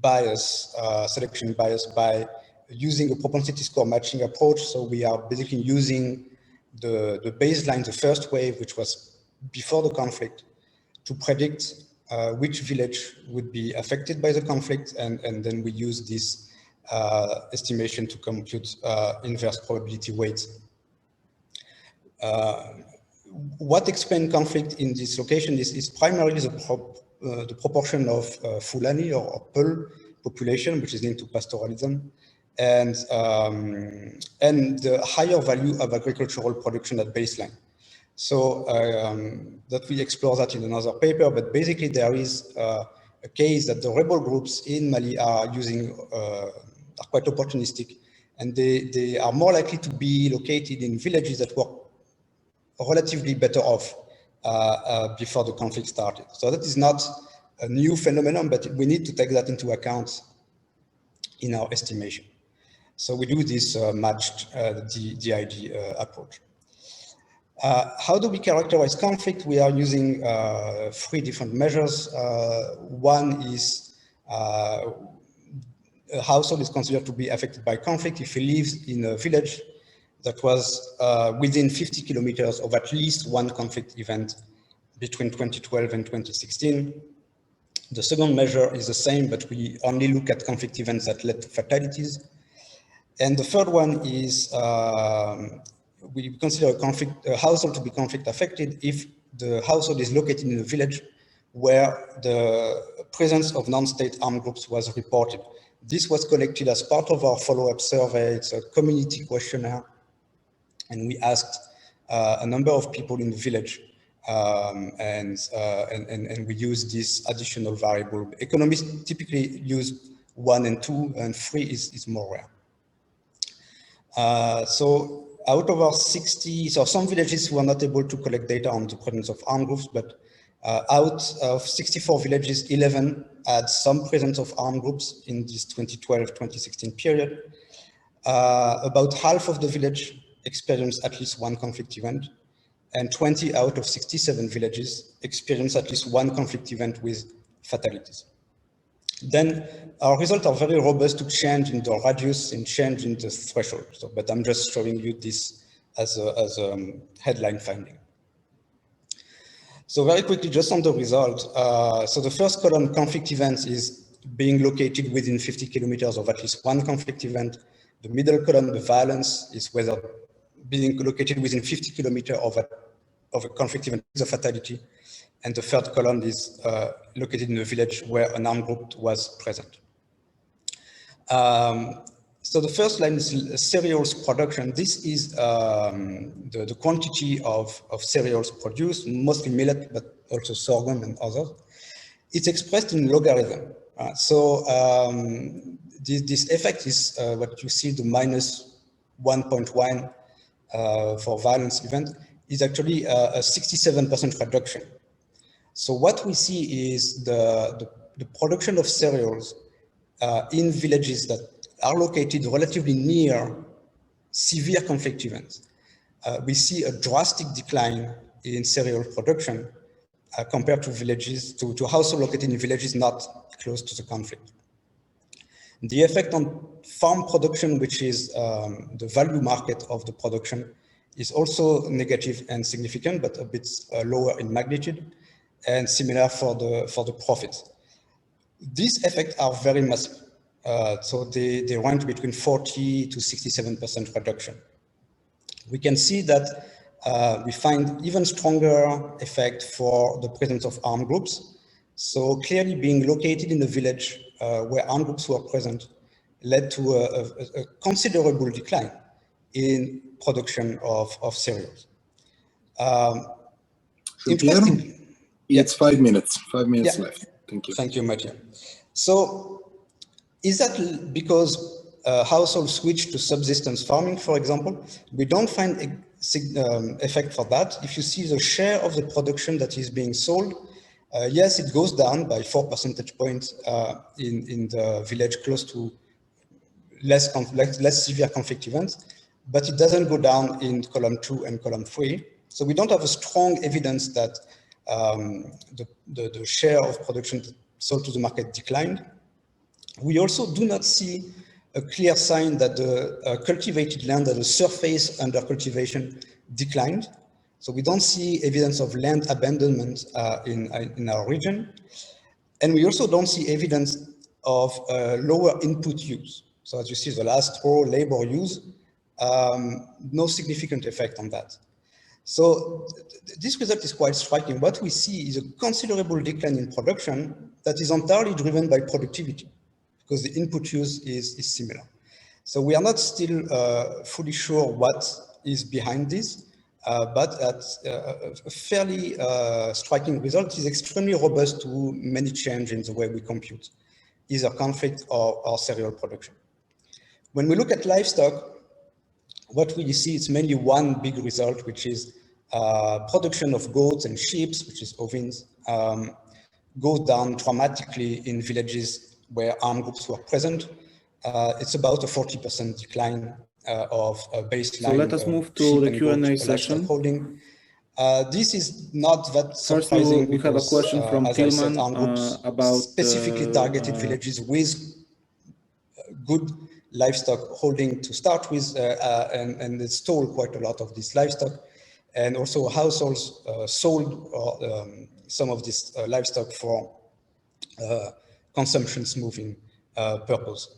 bias, selection bias, by using a propensity score matching approach. So we are basically using the baseline, the first wave, which was before the conflict, to predict which village would be affected by the conflict, and then we use this estimation to compute inverse probability weights. What explains conflict in this location is primarily the proportion of Fulani or Peul population, which is linked to pastoralism, and the higher value of agricultural production at baseline. So that we explore that in another paper, but basically there is a case that the rebel groups in Mali are using, are quite opportunistic, and they are more likely to be located in villages that were relatively better off before the conflict started. So that is not a new phenomenon, but we need to take that into account in our estimation. So we do this matched DID approach. How do we characterize conflict? We are using 3 different measures. One is a household is considered to be affected by conflict if he lives in a village that was within 50 kilometers of at least one conflict event between 2012 and 2016. The second measure is the same, but we only look at conflict events that led to fatalities. And the third one is we consider a household to be conflict affected if the household is located in a village where the presence of non-state armed groups was reported. This was collected as part of our follow-up survey. It's a community questionnaire. And we asked a number of people in the village and we use this additional variable. Economists typically use 1 and 2, and 3 is more rare. So out of our 60, so some villages were not able to collect data on the presence of armed groups, but out of 64 villages, 11 had some presence of armed groups in this 2012-2016 period. About half of the village experienced at least one conflict event, and 20 out of 67 villages experienced at least one conflict event with fatalities. Then our results are very robust to change in the radius and change in the threshold. So, but I'm just showing you this as a headline finding. So very quickly, just on the result. So the first column, conflict events, is being located within 50 kilometers of at least one conflict event. The middle column, the violence, is whether being located within 50 kilometers of a conflict event is a fatality. And the third column is located in a village where an armed group was present. So the first line is cereals production. This is the quantity of cereals produced, mostly millet, but also sorghum and others. It's expressed in logarithm. This effect is what you see, the minus 1.1 for violence event, is actually a 67% reduction. So what we see is the production of cereals in villages that are located relatively near severe conflict events. We see a drastic decline in cereal production compared to villages, to households located in villages not close to the conflict. The effect on farm production, which is the value market of the production, is also negative and significant, but a bit lower in magnitude, and similar for the profits. These effects are very massive. So they range between 40 to 67% reduction. We can see that we find even stronger effect for the presence of armed groups. So clearly being located in a village where armed groups were present led to a considerable decline in production of cereals. Interestingly, it's 5 minutes. 5 minutes left. Thank you. Thank you, Mattia. So is that because households switch to subsistence farming, for example? We don't find effect for that. If you see the share of the production that is being sold, yes, it goes down by 4 percentage points in the village close to less severe conflict events, but it doesn't go down in column 2 and column 3. So we don't have a strong evidence that the share of production sold to the market declined. We also do not see a clear sign that the cultivated land at the surface under cultivation declined. So we don't see evidence of land abandonment in our region. And we also don't see evidence of lower input use. So as you see, the last row, labor use, no significant effect on that. So this result is quite striking. What we see is a considerable decline in production that is entirely driven by productivity, because the input use is similar. So we are not still fully sure what is behind this, but a fairly striking result is extremely robust to many changes in the way we compute either conflict or cereal production. When we look at livestock, what we see is mainly one big result, which is production of goats and sheep, which is ovins, goes down dramatically in villages where armed groups were present. It's about a 40% decline of baseline. So let us move to the Q&A session. Holding. This is not that surprising. First, we have a question from Tillman about specifically targeted villages with good livestock holding to start with, and it stole quite a lot of this livestock. And also households sold some of this livestock for consumption smoothing purpose.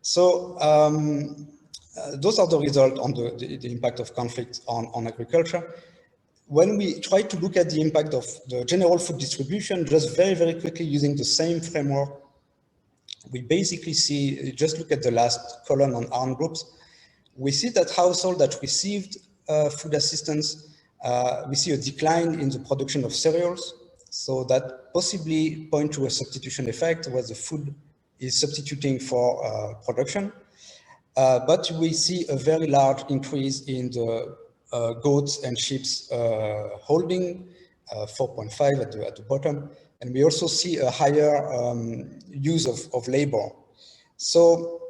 So those are the results on the impact of conflict on agriculture. When we try to look at the impact of the general food distribution, just very, very quickly using the same framework, we basically see, just look at the last column on armed groups, we see that households that received food assistance we see a decline in the production of cereals. So that possibly point to a substitution effect where the food is substituting for production. But we see a very large increase in the goats and sheep holding, 4.5 at the bottom. And we also see a higher use of labor. So,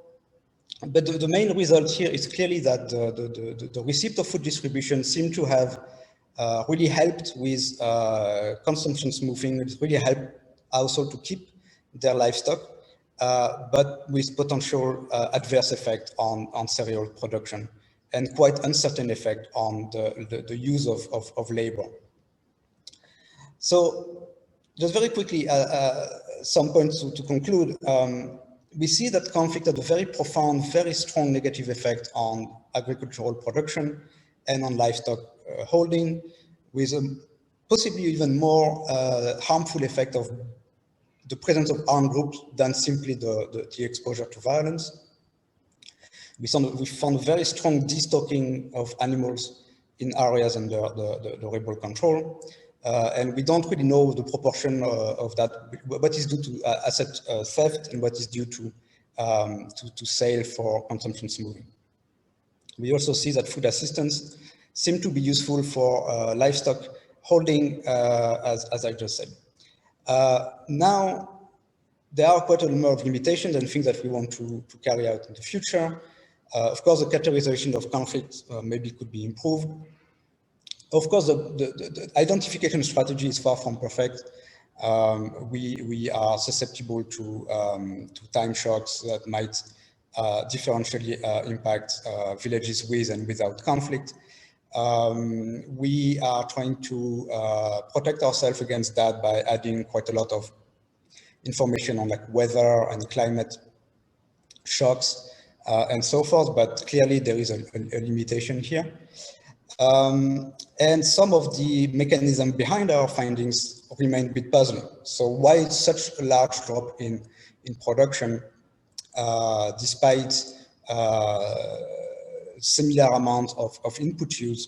but the main result here is clearly that the receipt of food distribution seem to have really helped with consumption smoothing. It really helped households to keep their livestock, but with potential adverse effect on cereal production and quite uncertain effect on the use of labor. So just very quickly, some points to conclude. We see that conflict had a very profound, very strong negative effect on agricultural production and on livestock holding, with a possibly even more harmful effect of the presence of armed groups than simply the exposure to violence. We found a very strong destocking of animals in areas under the rebel control. And we don't really know the proportion of that, what is due to asset theft and what is due to sale for consumption smoothing. We also see that food assistance seem to be useful for livestock holding, as I just said. Now, there are quite a number of limitations and things that we want to carry out in the future. Of course, the categorization of conflict maybe could be improved. Of course, the identification strategy is far from perfect. We are susceptible to time shocks that might differentially impact villages with and without conflict. We are trying to protect ourselves against that by adding quite a lot of information on like weather and climate shocks and so forth, but clearly there is a limitation here. And some of the mechanisms behind our findings remain a bit puzzling. So why such a large drop in production despite similar amount of input use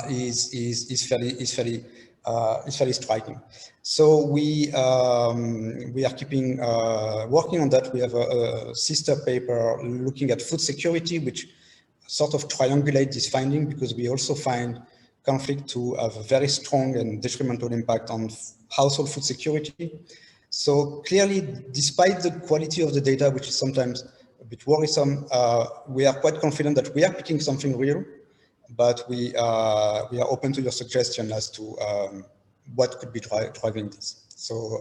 is fairly striking. So we are working on that. We have a sister paper looking at food security, which sort of triangulate this finding, because we also find conflict to have a very strong and detrimental impact on household food security. So clearly, despite the quality of the data, which is sometimes a bit worrisome, we are quite confident that we are picking something real, but we are open to your suggestion as to what could be driving this. So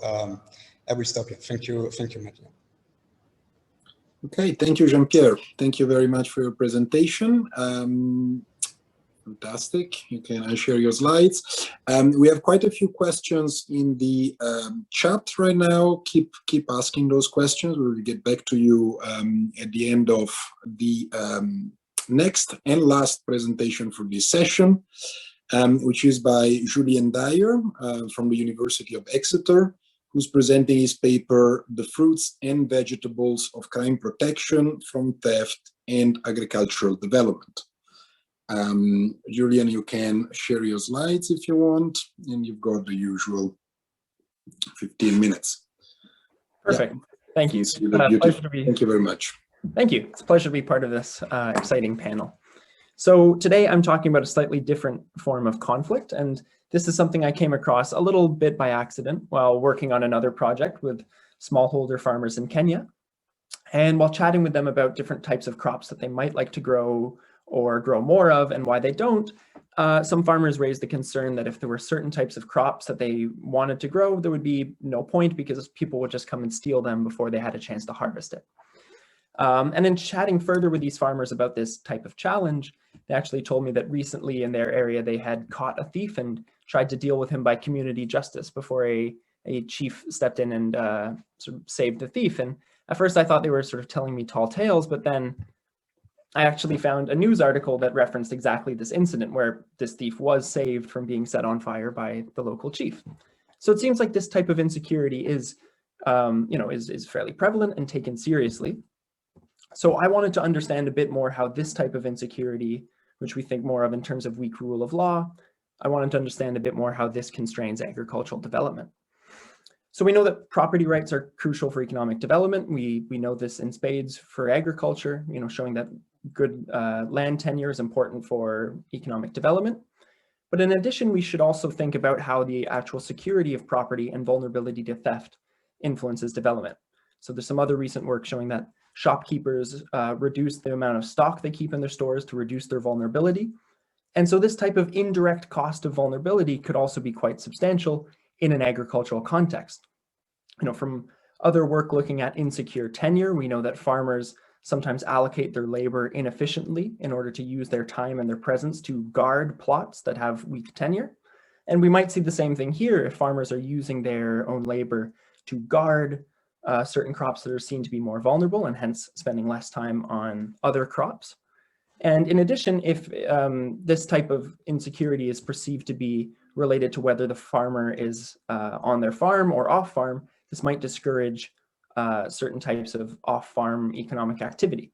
I will stop here. Thank you, Mattia. Okay, thank you, Jean-Pierre. Thank you very much for your presentation. Fantastic. You can share your slides. We have quite a few questions in the chat right now. Keep asking those questions. We will get back to you at the end of the next and last presentation for this session, which is by Julien Dyer from the University of Exeter, who's presenting his paper, The Fruits and Vegetables of Crime Protection from Theft and Agricultural Development. Julien, you can share your slides if you want, and you've got the usual 15 minutes. Perfect. Yeah. Thank you. Thank you very much. Thank you. It's a pleasure to be part of this exciting panel. So today I'm talking about a slightly different form of conflict, and this is something I came across a little bit by accident while working on another project with smallholder farmers in Kenya. And while chatting with them about different types of crops that they might like to grow or grow more of and why they don't, some farmers raised the concern that if there were certain types of crops that they wanted to grow, there would be no point because people would just come and steal them before they had a chance to harvest it. And in chatting further with these farmers about this type of challenge, they actually told me that recently in their area, they had caught a thief and tried to deal with him by community justice before a chief stepped in and sort of saved the thief. And at first I thought they were sort of telling me tall tales, but then I actually found a news article that referenced exactly this incident where this thief was saved from being set on fire by the local chief. So it seems like this type of insecurity is fairly prevalent and taken seriously. So I wanted to understand a bit more how this type of insecurity which we think more of in terms of weak rule of law, I wanted to understand a bit more how this constrains agricultural development. So we know that property rights are crucial for economic development. We know this in spades for agriculture, showing that good land tenure is important for economic development. But in addition, we should also think about how the actual security of property and vulnerability to theft influences development. So there's some other recent work showing that shopkeepers reduce the amount of stock they keep in their stores to reduce their vulnerability. And so this type of indirect cost of vulnerability could also be quite substantial in an agricultural context. From other work looking at insecure tenure, we know that farmers sometimes allocate their labor inefficiently in order to use their time and their presence to guard plots that have weak tenure. And we might see the same thing here if farmers are using their own labor to guard certain crops that are seen to be more vulnerable and hence spending less time on other crops. And in addition, if this type of insecurity is perceived to be related to whether the farmer is on their farm or off farm, this might discourage certain types of off-farm economic activity.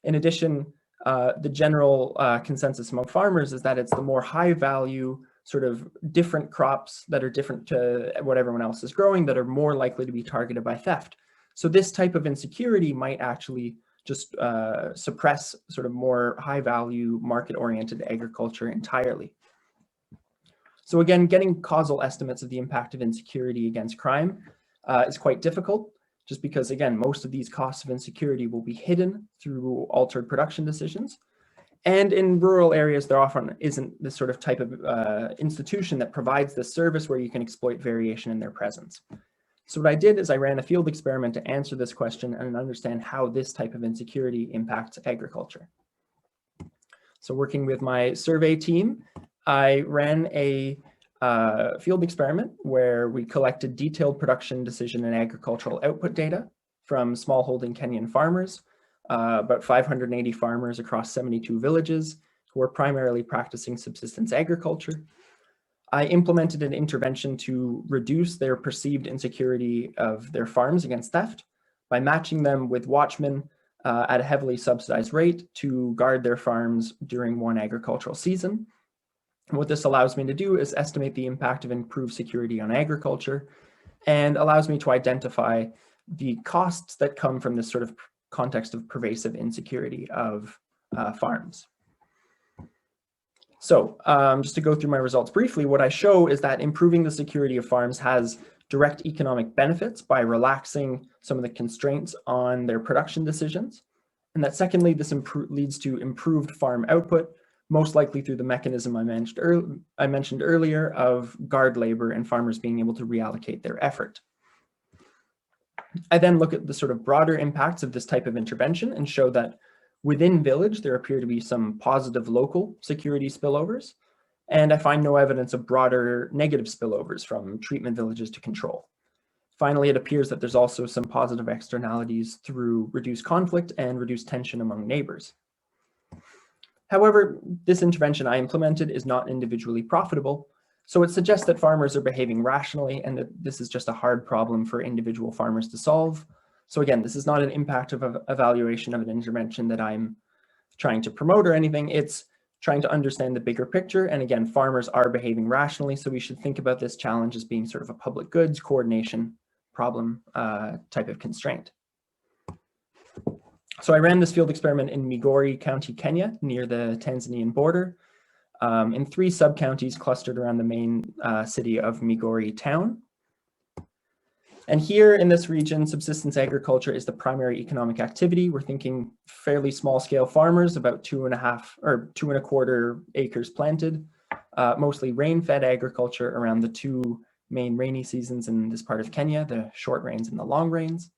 In addition, the general consensus among farmers is that it's the more high-value, sort of different crops that are different to what everyone else is growing that are more likely to be targeted by theft. So this type of insecurity might actually just suppress sort of more high-value, market-oriented agriculture entirely. So again, getting causal estimates of the impact of insecurity against crime is quite difficult, just because, again, most of these costs of insecurity will be hidden through altered production decisions. And in rural areas, there often isn't this sort of type of institution that provides this service where you can exploit variation in their presence. So what I did is I ran a field experiment to answer this question and understand how this type of insecurity impacts agriculture. So working with my survey team, I ran a field experiment where we collected detailed production decision and agricultural output data from smallholding Kenyan farmers, about 580 farmers across 72 villages who were primarily practicing subsistence agriculture. I implemented an intervention to reduce their perceived insecurity of their farms against theft by matching them with watchmen at a heavily subsidized rate to guard their farms during one agricultural season. And what this allows me to do is estimate the impact of improved security on agriculture and allows me to identify the costs that come from this sort of context of pervasive insecurity of farms. So just to go through my results briefly, what I show is that improving the security of farms has direct economic benefits by relaxing some of the constraints on their production decisions. And that secondly, this leads to improved farm output, most likely through the mechanism I mentioned earlier of guard labor and farmers being able to reallocate their effort. I then look at the sort of broader impacts of this type of intervention and show that within village, there appear to be some positive local security spillovers, and I find no evidence of broader negative spillovers from treatment villages to control. Finally, it appears that there's also some positive externalities through reduced conflict and reduced tension among neighbors. However, this intervention I implemented is not individually profitable, so it suggests that farmers are behaving rationally and that this is just a hard problem for individual farmers to solve. So again, this is not an impact of an evaluation of an intervention that I'm trying to promote or anything. It's trying to understand the bigger picture. And again, farmers are behaving rationally, so we should think about this challenge as being sort of a public goods coordination problem type of constraint. So I ran this field experiment in Migori County, Kenya, near the Tanzanian border, in 3 sub-counties clustered around the main city of Migori town. And here in this region, subsistence agriculture is the primary economic activity. We're thinking fairly small scale farmers, about 2.5 or 2.25 acres planted, mostly rain-fed agriculture around the 2 main rainy seasons in this part of Kenya, the short rains and the long rains.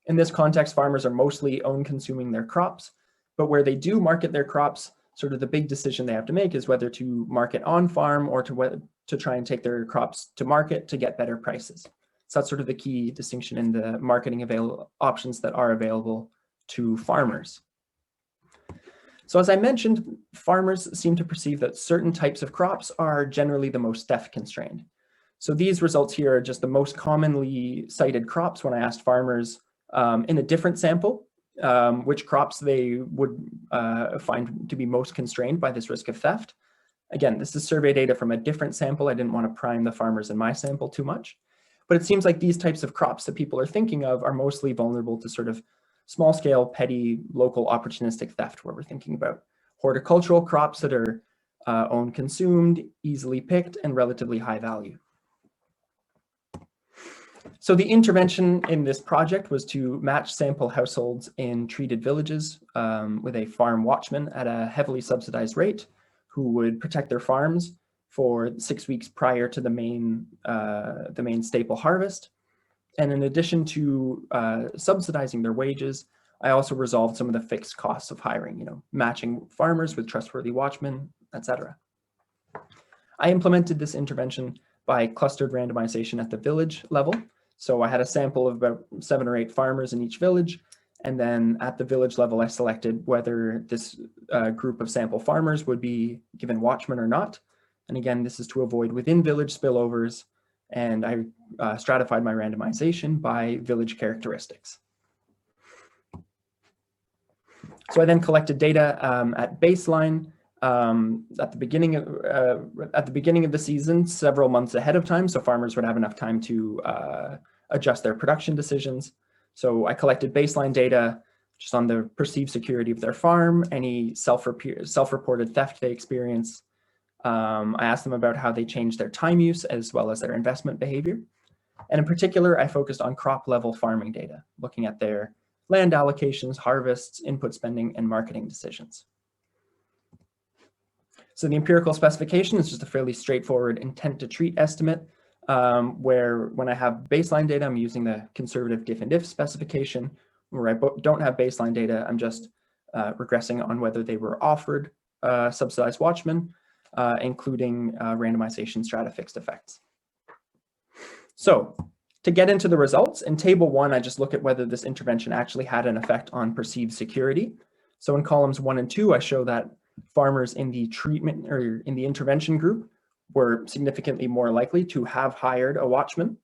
In this context, farmers are mostly own consuming their crops, but where they do market their crops, sort of the big decision they have to make is whether to market on farm or to try and take their crops to market to get better prices. So that's sort of the key distinction in the marketing options that are available to farmers. So as I mentioned, farmers seem to perceive that certain types of crops are generally the most theft constrained. So these results here are just the most commonly cited crops when I asked farmers in a different sample which crops they would find to be most constrained by this risk of theft. Again, this is survey data from a different sample. I didn't want to prime the farmers in my sample too much, but it seems like these types of crops that people are thinking of are mostly vulnerable to sort of small scale, petty, local opportunistic theft, where we're thinking about horticultural crops that are owned, consumed, easily picked, and relatively high value. So the intervention in this project was to match sample households in treated villages with a farm watchman at a heavily subsidized rate, who would protect their farms for 6 weeks prior to the main staple harvest. And in addition to subsidizing their wages, I also resolved some of the fixed costs of hiring, matching farmers with trustworthy watchmen, etc. I implemented this intervention by clustered randomization at the village level. So I had a sample of about 7 or 8 farmers in each village. And then at the village level, I selected whether this group of sample farmers would be given watchmen or not. And again, this is to avoid within village spillovers. And I stratified my randomization by village characteristics. So I then collected data at baseline at the beginning of the season, several months ahead of time, so farmers would have enough time to adjust their production decisions. So I collected baseline data just on the perceived security of their farm, any self-reported theft they experience. I asked them about how they changed their time use as well as their investment behavior. And in particular, I focused on crop level farming data, looking at their land allocations, harvests, input spending, and marketing decisions. So the empirical specification is just a fairly straightforward intent to treat estimate, where when I have baseline data, I'm using the conservative diff and diff specification. Where I don't have baseline data, I'm just regressing on whether they were offered subsidized watchmen, including randomization strata fixed effects. So to get into the results, in table 1, I just look at whether this intervention actually had an effect on perceived security. So in columns 1 and 2, I show that farmers in the treatment or in the intervention group were significantly more likely to have hired a watchman,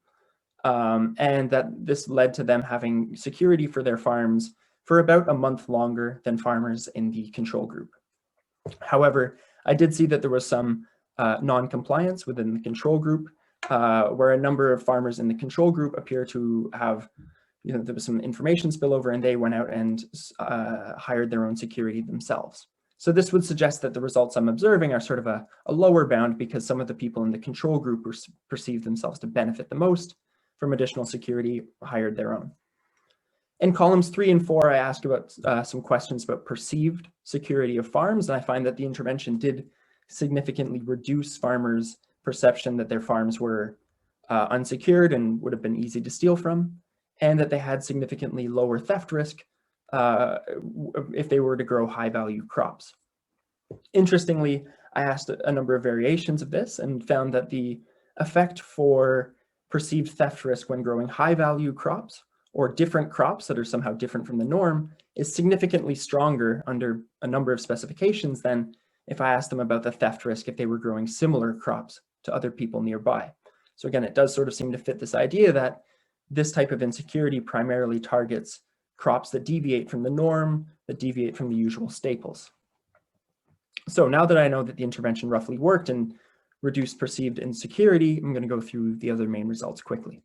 and that this led to them having security for their farms for about a month longer than farmers in the control group. However, I did see that there was some non-compliance within the control group, where a number of farmers in the control group appear to have, there was some information spillover and they went out and hired their own security themselves. So this would suggest that the results I'm observing are sort of a lower bound because some of the people in the control group perceived themselves to benefit the most from additional security, hired their own. In columns 3 and 4, I asked about some questions about perceived security of farms, and I find that the intervention did significantly reduce farmers' perception that their farms were unsecured and would have been easy to steal from, and that they had significantly lower theft risk if they were to grow high-value crops. Interestingly, I asked a number of variations of this and found that the effect for perceived theft risk when growing high-value crops or different crops that are somehow different from the norm is significantly stronger under a number of specifications than if I asked them about the theft risk if they were growing similar crops to other people nearby. So again, it does sort of seem to fit this idea that this type of insecurity primarily targets crops that deviate from the norm, that deviate from the usual staples. So now that I know that the intervention roughly worked and reduced perceived insecurity, I'm going to go through the other main results quickly.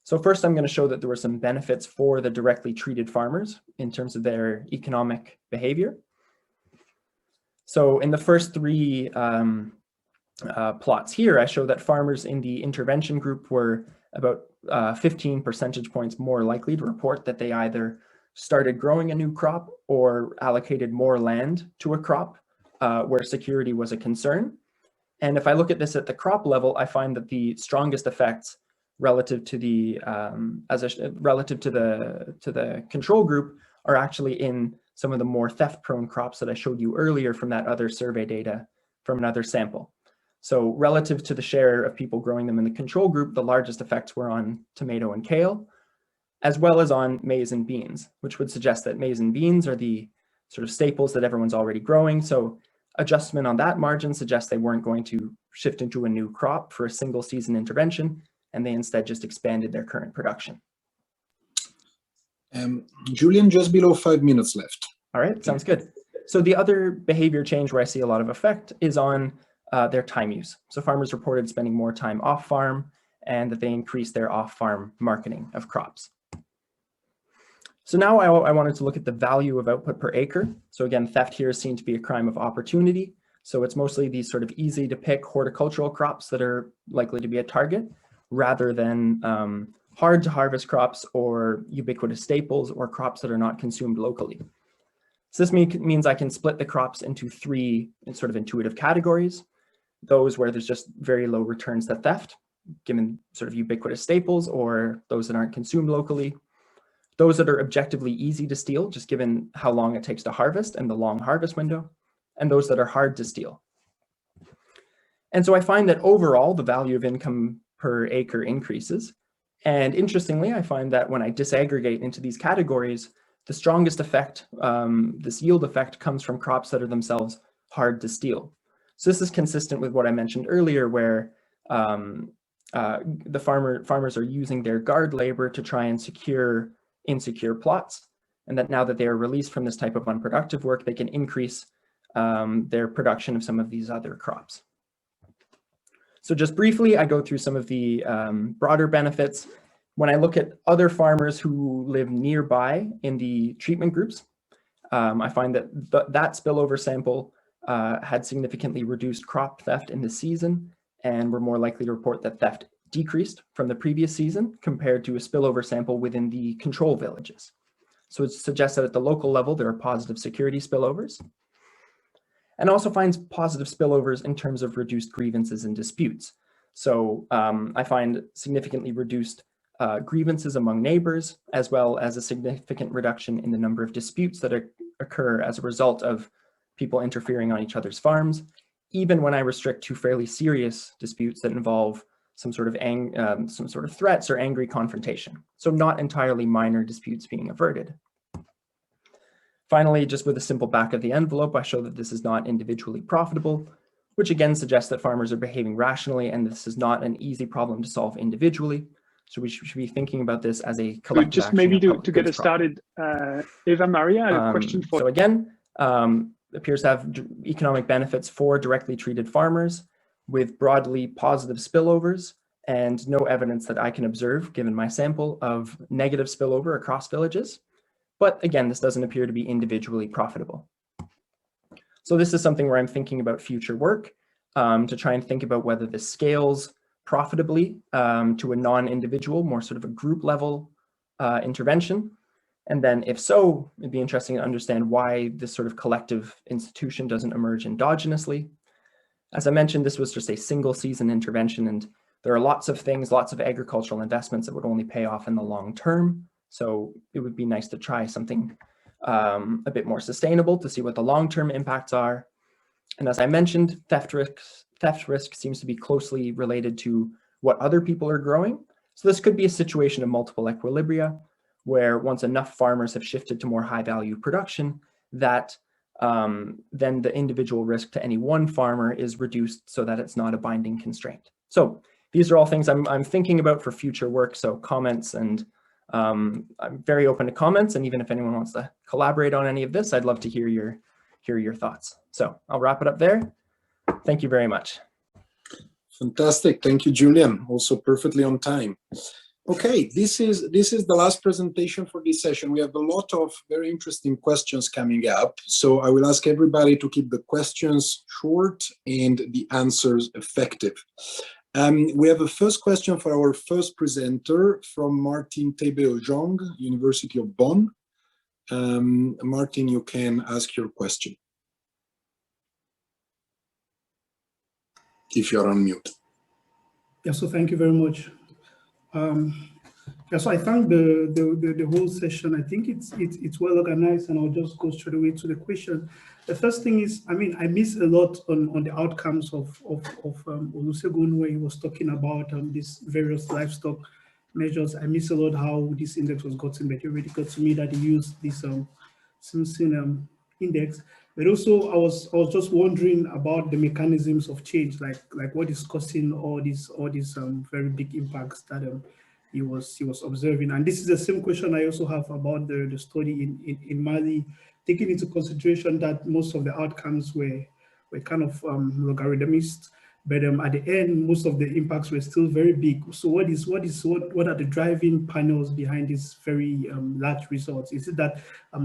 So first, I'm going to show that there were some benefits for the directly treated farmers in terms of their economic behavior. So in the first 3 plots here, I show that farmers in the intervention group were about 15 percentage points more likely to report that they either started growing a new crop or allocated more land to a crop where security was a concern. And if I look at this at the crop level, I find that the strongest effects relative to the control group are actually in some of the more theft-prone crops that I showed you earlier from that other survey data from another sample. So relative to the share of people growing them in the control group, the largest effects were on tomato and kale, as well as on maize and beans, which would suggest that maize and beans are the sort of staples that everyone's already growing. So adjustment on that margin suggests they weren't going to shift into a new crop for a single season intervention, and they instead just expanded their current production. Julien, just below 5 minutes left. All right, sounds good. So the other behavior change where I see a lot of effect is on their time use. So farmers reported spending more time off farm and that they increased their off-farm marketing of crops. So now I wanted to look at the value of output per acre. So again, theft here is seen to be a crime of opportunity. So it's mostly these sort of easy to pick horticultural crops that are likely to be a target rather than hard to harvest crops or ubiquitous staples or crops that are not consumed locally. So this means I can split the crops into three sort of intuitive categories. Those where there's just very low returns to theft, given sort of ubiquitous staples, or those that aren't consumed locally. Those that are objectively easy to steal, just given how long it takes to harvest and the long harvest window, and those that are hard to steal. And so I find that overall, the value of income per acre increases. And interestingly, I find that when I disaggregate into these categories, the strongest effect, this yield effect, comes from crops that are themselves hard to steal. So this is consistent with what I mentioned earlier, where the farmers are using their guard labor to try and secure insecure plots, and that now that they are released from this type of unproductive work, they can increase their production of some of these other crops. So just briefly, I go through some of the broader benefits. When I look at other farmers who live nearby in the treatment groups, I find that that spillover sample had significantly reduced crop theft in the season, and were more likely to report that theft decreased from the previous season compared to a spillover sample within the control villages. So it suggests that at the local level, there are positive security spillovers, and also finds positive spillovers in terms of reduced grievances and disputes. So I find significantly reduced grievances among neighbors, as well as a significant reduction in the number of disputes that occur as a result of people interfering on each other's farms, even when I restrict to fairly serious disputes that involve some sort of threats or angry confrontation. So not entirely minor disputes being averted. Finally, just with a simple back of the envelope, I show that this is not individually profitable, which again suggests that farmers are behaving rationally, and this is not an easy problem to solve individually. So we should be thinking about this as a collective just action. Maybe to get us started, Eva Maria, a question for... So again, appears to have economic benefits for directly treated farmers with broadly positive spillovers, and no evidence that I can observe, given my sample, of negative spillover across villages. But again, this doesn't appear to be individually profitable. So this is something where I'm thinking about future work to try and think about whether this scales profitably to a non-individual, more sort of a group level intervention. And then if so, it'd be interesting to understand why this sort of collective institution doesn't emerge endogenously. As I mentioned, this was just a single season intervention, and there are lots of things, lots of agricultural investments that would only pay off in the long term. So it would be nice to try something a bit more sustainable to see what the long-term impacts are. And as I mentioned, theft risk seems to be closely related to what other people are growing. So this could be a situation of multiple equilibria, where once enough farmers have shifted to more high value production, that then the individual risk to any one farmer is reduced so that it's not a binding constraint. So these are all things I'm thinking about for future work. So comments, and I'm very open to comments. And even if anyone wants to collaborate on any of this, I'd love to hear your thoughts. So I'll wrap it up there. Thank you very much. Fantastic. Thank you, Julien. Also perfectly on time. Okay, this is the last presentation for this session. We have a lot of very interesting questions coming up. So I will ask everybody to keep the questions short and the answers effective. We have a first question for our first presenter from Martin Tebeo-Jong, University of Bonn. Martin, you can ask your question, if you're on mute. Yeah, so thank you very much. Yeah, so I thank the whole session. I think it's well organized, and I'll just go straight away to the question. The first thing is, I mean, I miss a lot on the outcomes of Olusegun, where he was talking about these various livestock measures. I miss a lot how this index was gotten, but it already got to me that he used this Simpson index. But also, I was just wondering about the mechanisms of change, like what is causing all these very big impacts that he was observing. And this is the same question I also have about the study in Mali, taking into consideration that most of the outcomes were kind of logarithmist, but at the end, most of the impacts were still very big. So what are the driving panels behind these very large results? Is it that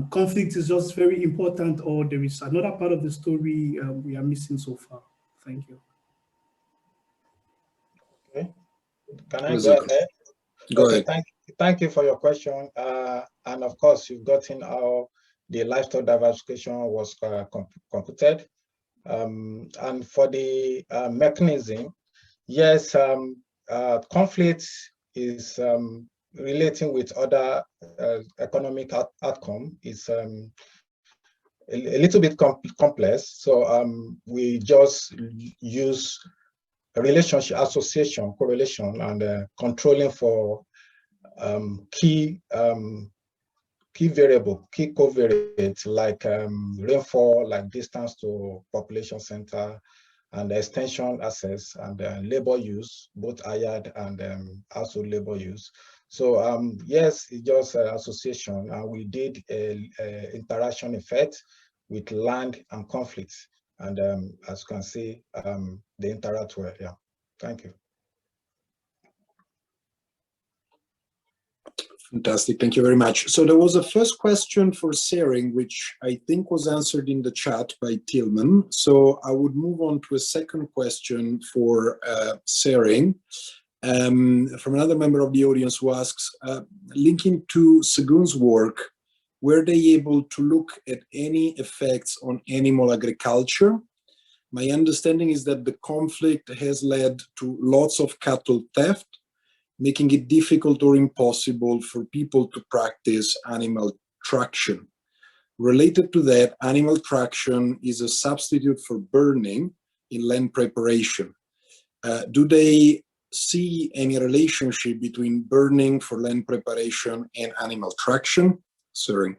conflict is just very important, or there is another part of the story we are missing so far? Thank you. Okay. Can I go ahead? Go ahead. Thank you for your question. And of course, you've gotten how the livestock diversification was computed. And for the mechanism, yes, conflict is relating with other economic outcome is a little bit complex. So we just use relationship, association, correlation, and controlling for key variable, key covariates like rainfall, like distance to population center, and extension access, and labor use, both hired and also labor use. So yes, it's just association, and we did a interaction effect with land and conflicts, and as you can see, they interact well. Yeah, thank you. Fantastic, thank you very much. So there was a first question for Sering, which I think was answered in the chat by Tillman. So I would move on to a second question for Sering, from another member of the audience who asks, linking to Segun's work, were they able to look at any effects on animal agriculture? My understanding is that the conflict has led to lots of cattle theft, making it difficult or impossible for people to practice animal traction. Related to that, animal traction is a substitute for burning in land preparation. Do they see any relationship between burning for land preparation and animal traction? Sorry.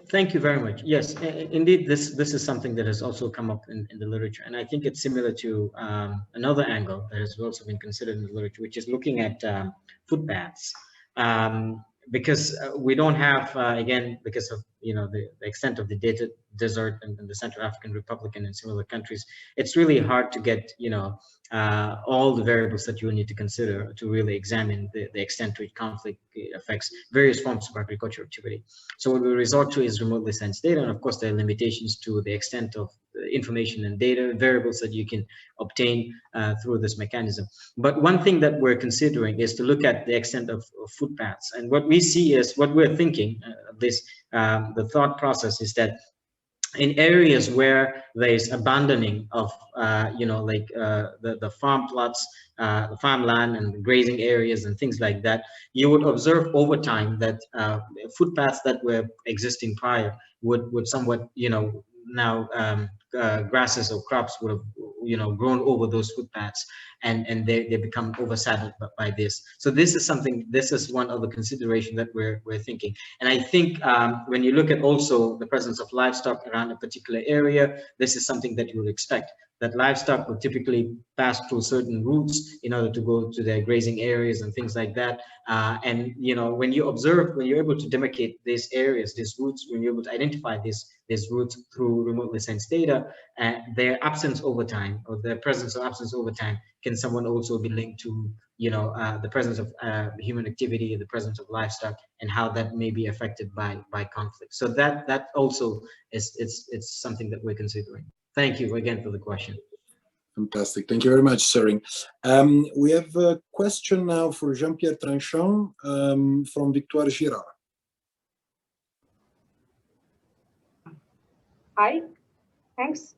Thank you very much. Yes, indeed, this is something that has also come up in the literature, and I think it's similar to another angle that has also been considered in the literature, which is looking at footpaths. Because we don't have, again, because of the extent of the desert in the Central African Republic and in similar countries, it's really hard to get all the variables that you need to consider to really examine the extent to which conflict affects various forms of agricultural activity. So what we resort to is remotely sensed data, and of course there are limitations to the extent of information and data variables that you can obtain through this mechanism. But one thing that we're considering is to look at the extent of footpaths, and what we see is, what we're thinking, the thought process is that in areas where there's abandoning of the farm plots, the farmland and the grazing areas and things like that, you would observe over time that footpaths that were existing prior would somewhat now grasses or crops would have grown over those footpaths, and they become overshadowed by this. So this is one of the consideration that we're thinking. And I think when you look at also the presence of livestock around a particular area, this is something that you would expect, that livestock would typically pass through certain routes in order to go to their grazing areas and things like that. And when you observe, when you're able to demarcate these areas, these routes, when you're able to identify these routes through remotely sensed data, their absence over time, or their presence or absence over time, can someone also be linked to the presence of human activity, the presence of livestock, and how that may be affected by conflict. So that also it's something that we're considering. Thank you again for the question. Fantastic. Thank you very much, Sering. We have a question now for Jean-Pierre Tranchant from Victoire Girard. Hi, thanks.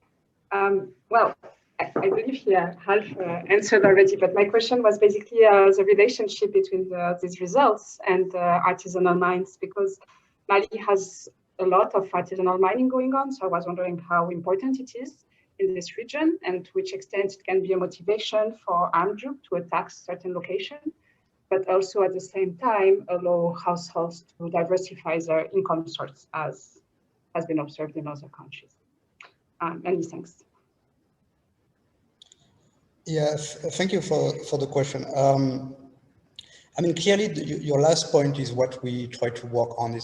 Well, I believe you half answered already, but my question was basically the relationship between these results and artisanal mines, because Mali has a lot of artisanal mining going on. So I was wondering how important it is in this region and to which extent it can be a motivation for armed group to attack certain location, but also at the same time allow households to diversify their income source, as has been observed in other countries. Many thanks. Yes, thank you for the question. I mean, clearly, your last point is what we try to work on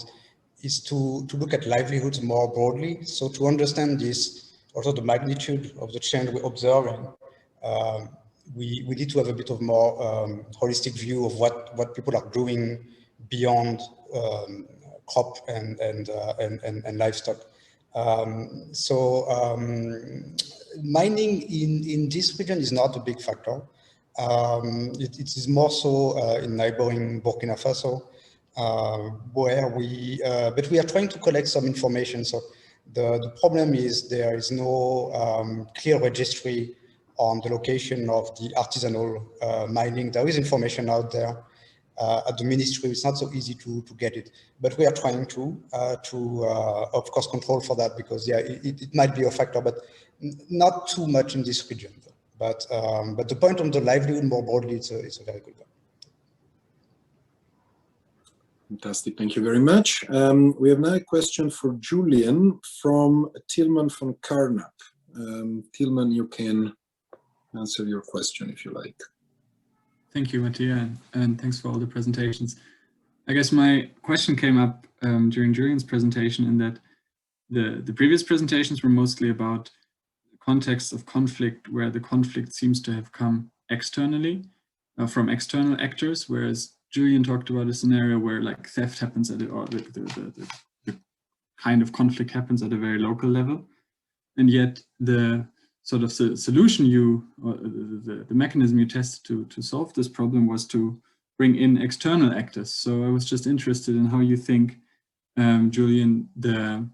is to look at livelihoods more broadly. So to understand this, also the magnitude of the change we're observing, we need to have a bit of more holistic view of what people are doing beyond crop and livestock. Mining in this region is not a big factor. It is more so in neighboring Burkina Faso, where but we are trying to collect some information. So the problem is there is no clear registry on the location of the artisanal mining. There is information out there at the ministry. It's not so easy to get it, but we are trying to of course control for that, because yeah, it might be a factor, but not too much in this region. But the point on the livelihood more broadly, it's a very good one. Fantastic, thank you very much. We have now a question for Julien from Tilman von Carnap. Tilman, you can answer your question if you like. Thank you, Mattia, and thanks for all the presentations. I guess my question came up during Julian's presentation, in that the previous presentations were mostly about context of conflict, where the conflict seems to have come externally from external actors, whereas Julien talked about a scenario where like theft happens at it, or the kind of conflict happens at a very local level, and yet the sort of the solution the mechanism you tested to solve this problem was to bring in external actors. So I was just interested in how you think, Julien, the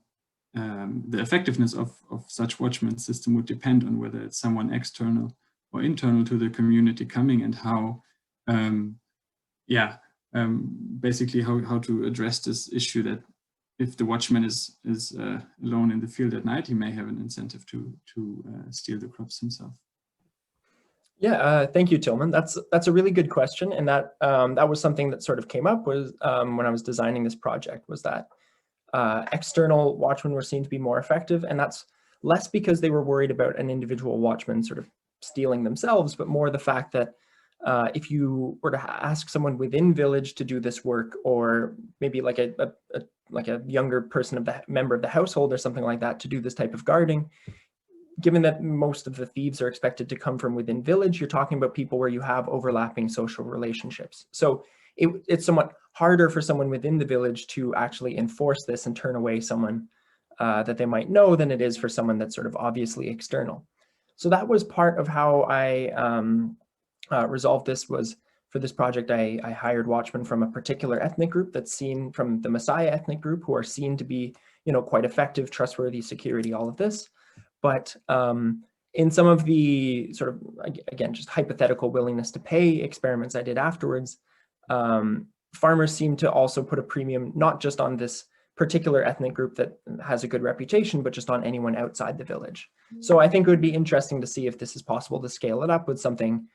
effectiveness of such watchman system would depend on whether it's someone external or internal to the community coming, and how, basically how to address this issue that if the watchman is alone in the field at night, he may have an incentive to steal the crops himself. Yeah, thank you, Tilman. That's a really good question, and that was something that sort of came up was when I was designing this project, was that external watchmen were seen to be more effective, and that's less because they were worried about an individual watchman sort of stealing themselves, but more the fact that if you were to ask someone within village to do this work, or maybe like a younger person member of the household or something like that to do this type of guarding, given that most of the thieves are expected to come from within village, you're talking about people where you have overlapping social relationships. So it's somewhat harder for someone within the village to actually enforce this and turn away someone that they might know than it is for someone that's sort of obviously external. So that was part of how I resolved this. Was for this project, I hired watchmen from a particular ethnic group that's seen, from the Messiah ethnic group, who are seen to be, quite effective, trustworthy, security, all of this. But in some of the sort of, again, just hypothetical willingness to pay experiments I did afterwards, farmers seem to also put a premium, not just on this particular ethnic group that has a good reputation, but just on anyone outside the village. So I think it would be interesting to see if this is possible to scale it up with something,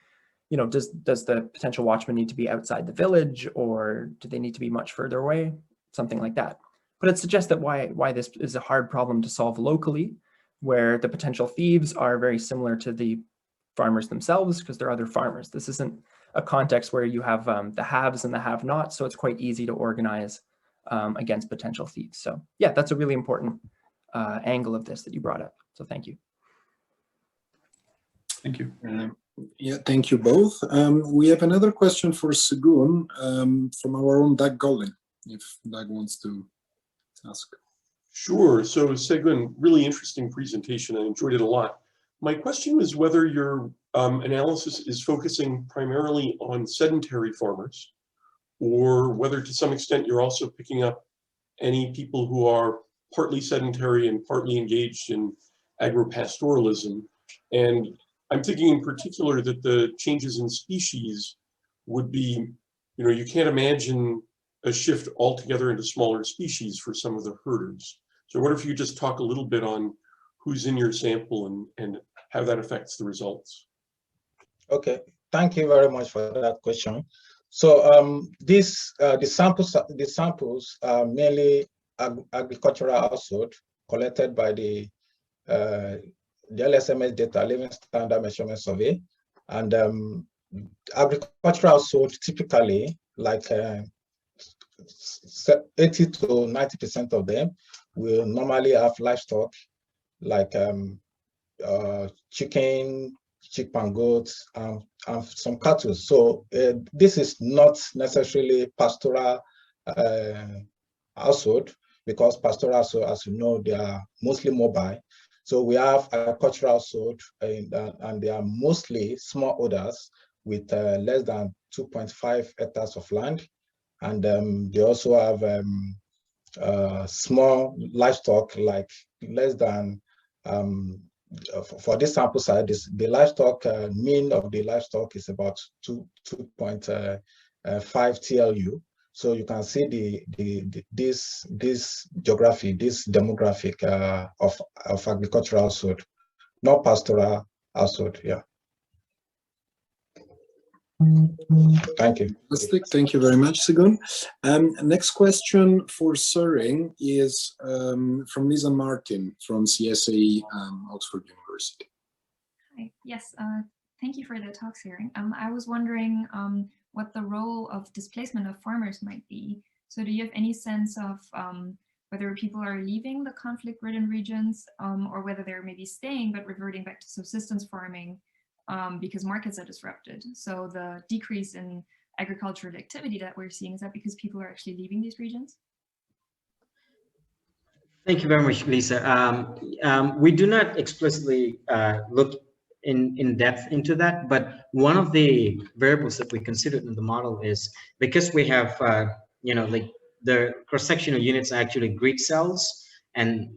does the potential watchman need to be outside the village, or do they need to be much further away? Something like that. But it suggests that why this is a hard problem to solve locally, where the potential thieves are very similar to the farmers themselves, because they're other farmers. This isn't a context where you have the haves and the have-nots, so it's quite easy to organize against potential thieves. So yeah, that's a really important angle of this that you brought up. So thank you. Thank you. Yeah, thank you both. We have another question for Segun from our own Doug Gollin, if Doug wants to ask. Sure. So Segun, really interesting presentation. I enjoyed it a lot. My question was whether your analysis is focusing primarily on sedentary farmers, or whether to some extent you're also picking up any people who are partly sedentary and partly engaged in agropastoralism. And I'm thinking in particular that the changes in species would be, you can't imagine a shift altogether into smaller species for some of the herders. So I wonder if you just talk a little bit on who's in your sample and how that affects the results. Okay, thank you very much for that question. So the samples are mainly agricultural household collected by the LSMS data, Living Standard Measurement Survey, And agricultural household typically, like 80 to 90% of them will normally have livestock, like chicken, sheep and goats, and some cattle. So this is not necessarily pastoral household, because pastoral household, as you know, they are mostly mobile. So we have agricultural household, and they are mostly smallholders with less than 2.5 hectares of land. And they also have small livestock, like less than, for this sample size, the livestock mean of the livestock is about 2.5 TLU. So you can see this geography, this demographic of agricultural household, not pastoral household. Yeah. Thank you. Fantastic. Thank you very much, Segun. Next question for Søring is from Lisa Martin from CSAE, Oxford University. Hi. Yes. Thank you for the talks here. I was wondering what the role of displacement of farmers might be. So do you have any sense of whether people are leaving the conflict-ridden regions or whether they're maybe staying but reverting back to subsistence farming because markets are disrupted? So the decrease in agricultural activity that we're seeing, is that because people are actually leaving these regions? Thank you very much, Lisa. We do not explicitly look in depth into that, but one of the variables that we considered in the model is because we have, like the cross-sectional units are actually grid cells, and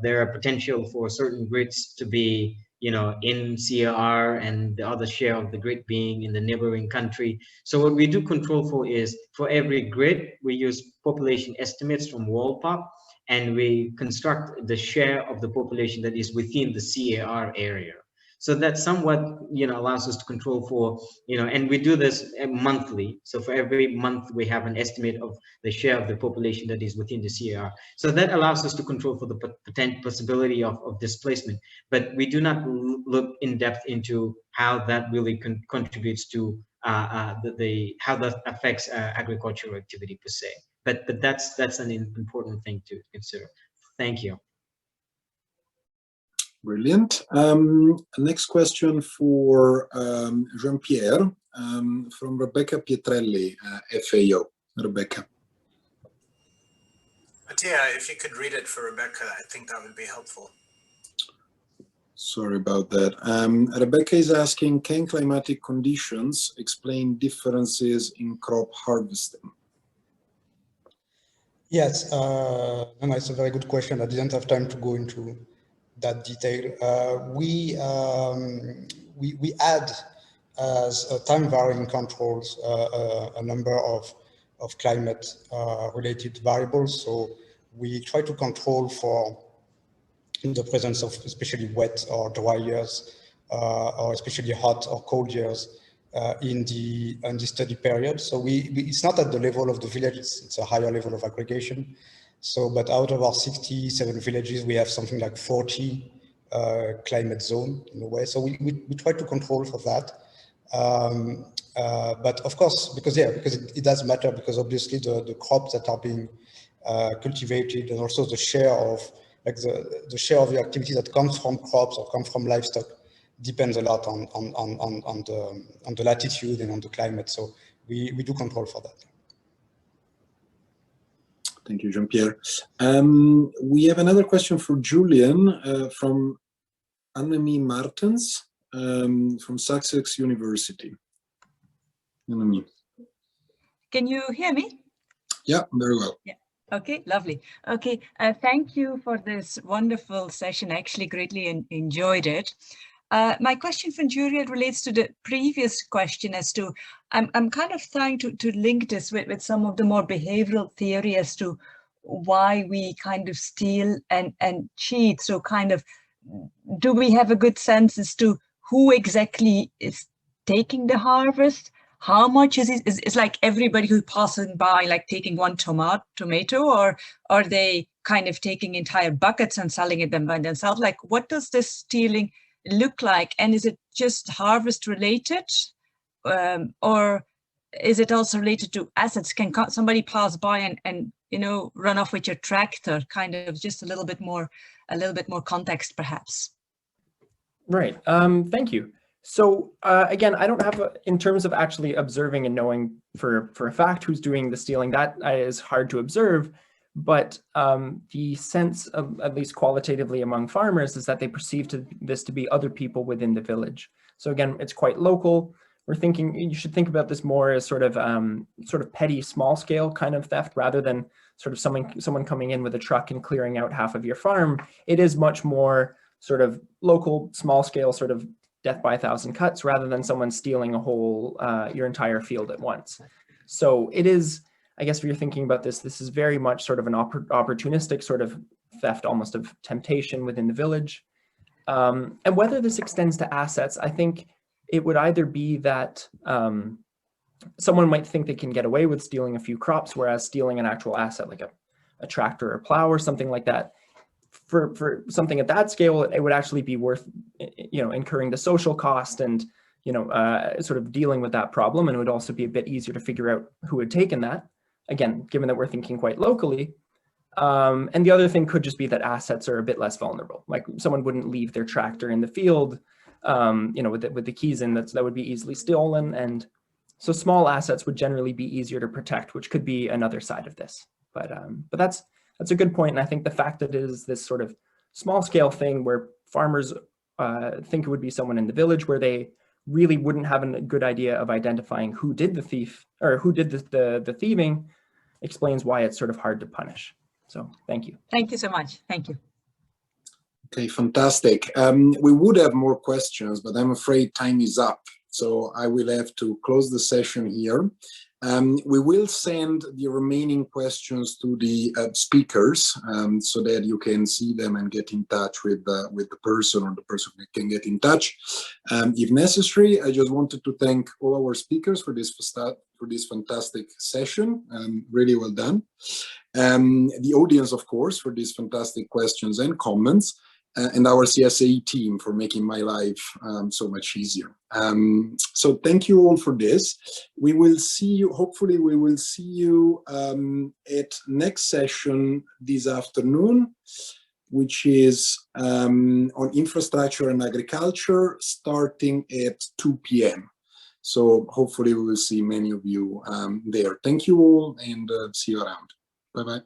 there are potential for certain grids to be in CAR and the other share of the grid being in the neighboring country. So what we do control for is, for every grid, we use population estimates from WorldPop, and we construct the share of the population that is within the CAR area. So that somewhat, allows us to control for, and we do this monthly. So for every month, we have an estimate of the share of the population that is within the CAR. So that allows us to control for the potential possibility of displacement. But we do not look in depth into how that really contributes to how that affects agricultural activity per se. But that's an important thing to consider. Thank you. Brilliant. Next question for Jean-Pierre from Rebecca Pietrelli, FAO. Rebecca. Mattia, if you could read it for Rebecca, I think that would be helpful. Sorry about that. Rebecca is asking, can climatic conditions explain differences in crop harvesting? Yes, and it's a very good question. I didn't have time to go into that detail. We add as time varying controls a number of climate related variables. So we try to control for the presence of especially wet or dry years, or especially hot or cold years in the study period. So it's not at the level of the village, it's a higher level of aggregation. So, but out of our 67 villages, we have something like 40 climate zone in a way. So we try to control for that. But of course, because it does matter, because obviously the crops that are being cultivated, and also the share of the share of the activity that comes from crops or comes from livestock depends a lot on the latitude and on the climate. So we do control for that. Thank you, Jean-Pierre. We have another question for Julien from Annemie Martens from Sussex University. Annemie. Can you hear me? Yeah, very well. Yeah. Okay, lovely. Okay, thank you for this wonderful session. I actually greatly enjoyed it. My question for Julien relates to the previous question as to, I'm kind of trying to link this with some of the more behavioral theory as to why we kind of steal and cheat. So kind of, do we have a good sense as to who exactly is taking the harvest? How much is it? Is like everybody who's passing by, like taking one tomato, or are they kind of taking entire buckets and selling them by themselves? Like, what does this stealing look like? And is it just harvest related, or is it also related to assets? Can somebody pass by and you know, run off with your tractor? Kind of just a little bit more context, perhaps. Right. Thank you. So again, I don't have, in terms of actually observing and knowing for a fact who's doing the stealing, that is hard to observe. But the sense of, at least qualitatively among farmers, is that they perceive this to be other people within the village. So again, it's quite local. We're thinking you should think about this more as sort of petty, small scale kind of theft, rather than sort of someone coming in with a truck and clearing out half of your farm. It is much more sort of local, small scale, sort of death by a thousand cuts, rather than someone stealing a whole your entire field at once. So it is, I guess if you're thinking about this, this is very much sort of an opportunistic sort of theft, almost of temptation within the village. And whether this extends to assets, I think it would either be that someone might think they can get away with stealing a few crops, whereas stealing an actual asset like a tractor or plow or something like that, for something at that scale, it would actually be worth, you know, incurring the social cost and, you know, sort of dealing with that problem. And it would also be a bit easier to figure out who had taken that. Again, given that we're thinking quite locally. And the other thing could just be that assets are a bit less vulnerable. Like someone wouldn't leave their tractor in the field, you know, with the keys in, that would be easily stolen. And so small assets would generally be easier to protect, which could be another side of this. But that's a good point. And I think the fact that it is this sort of small scale thing where farmers think it would be someone in the village, where they really wouldn't have a good idea of identifying who did the thief or who did the thieving, explains why it's sort of hard to punish. So thank you. Thank you so much. Thank you. Okay, fantastic. We would have more questions, but I'm afraid time is up. So I will have to close the session here. We will send the remaining questions to the speakers so that you can see them and get in touch with the person, or the person can get in touch if necessary. I just wanted to thank all our speakers for this fantastic session. Really well done. The audience, of course, for these fantastic questions and comments. And our CSAE team for making my life so much easier. So thank you all for this. We will see you, hopefully we will see you at next session this afternoon, which is on infrastructure and agriculture, starting at 2 p.m. So hopefully we will see many of you there. Thank you all, and see you around. Bye-bye.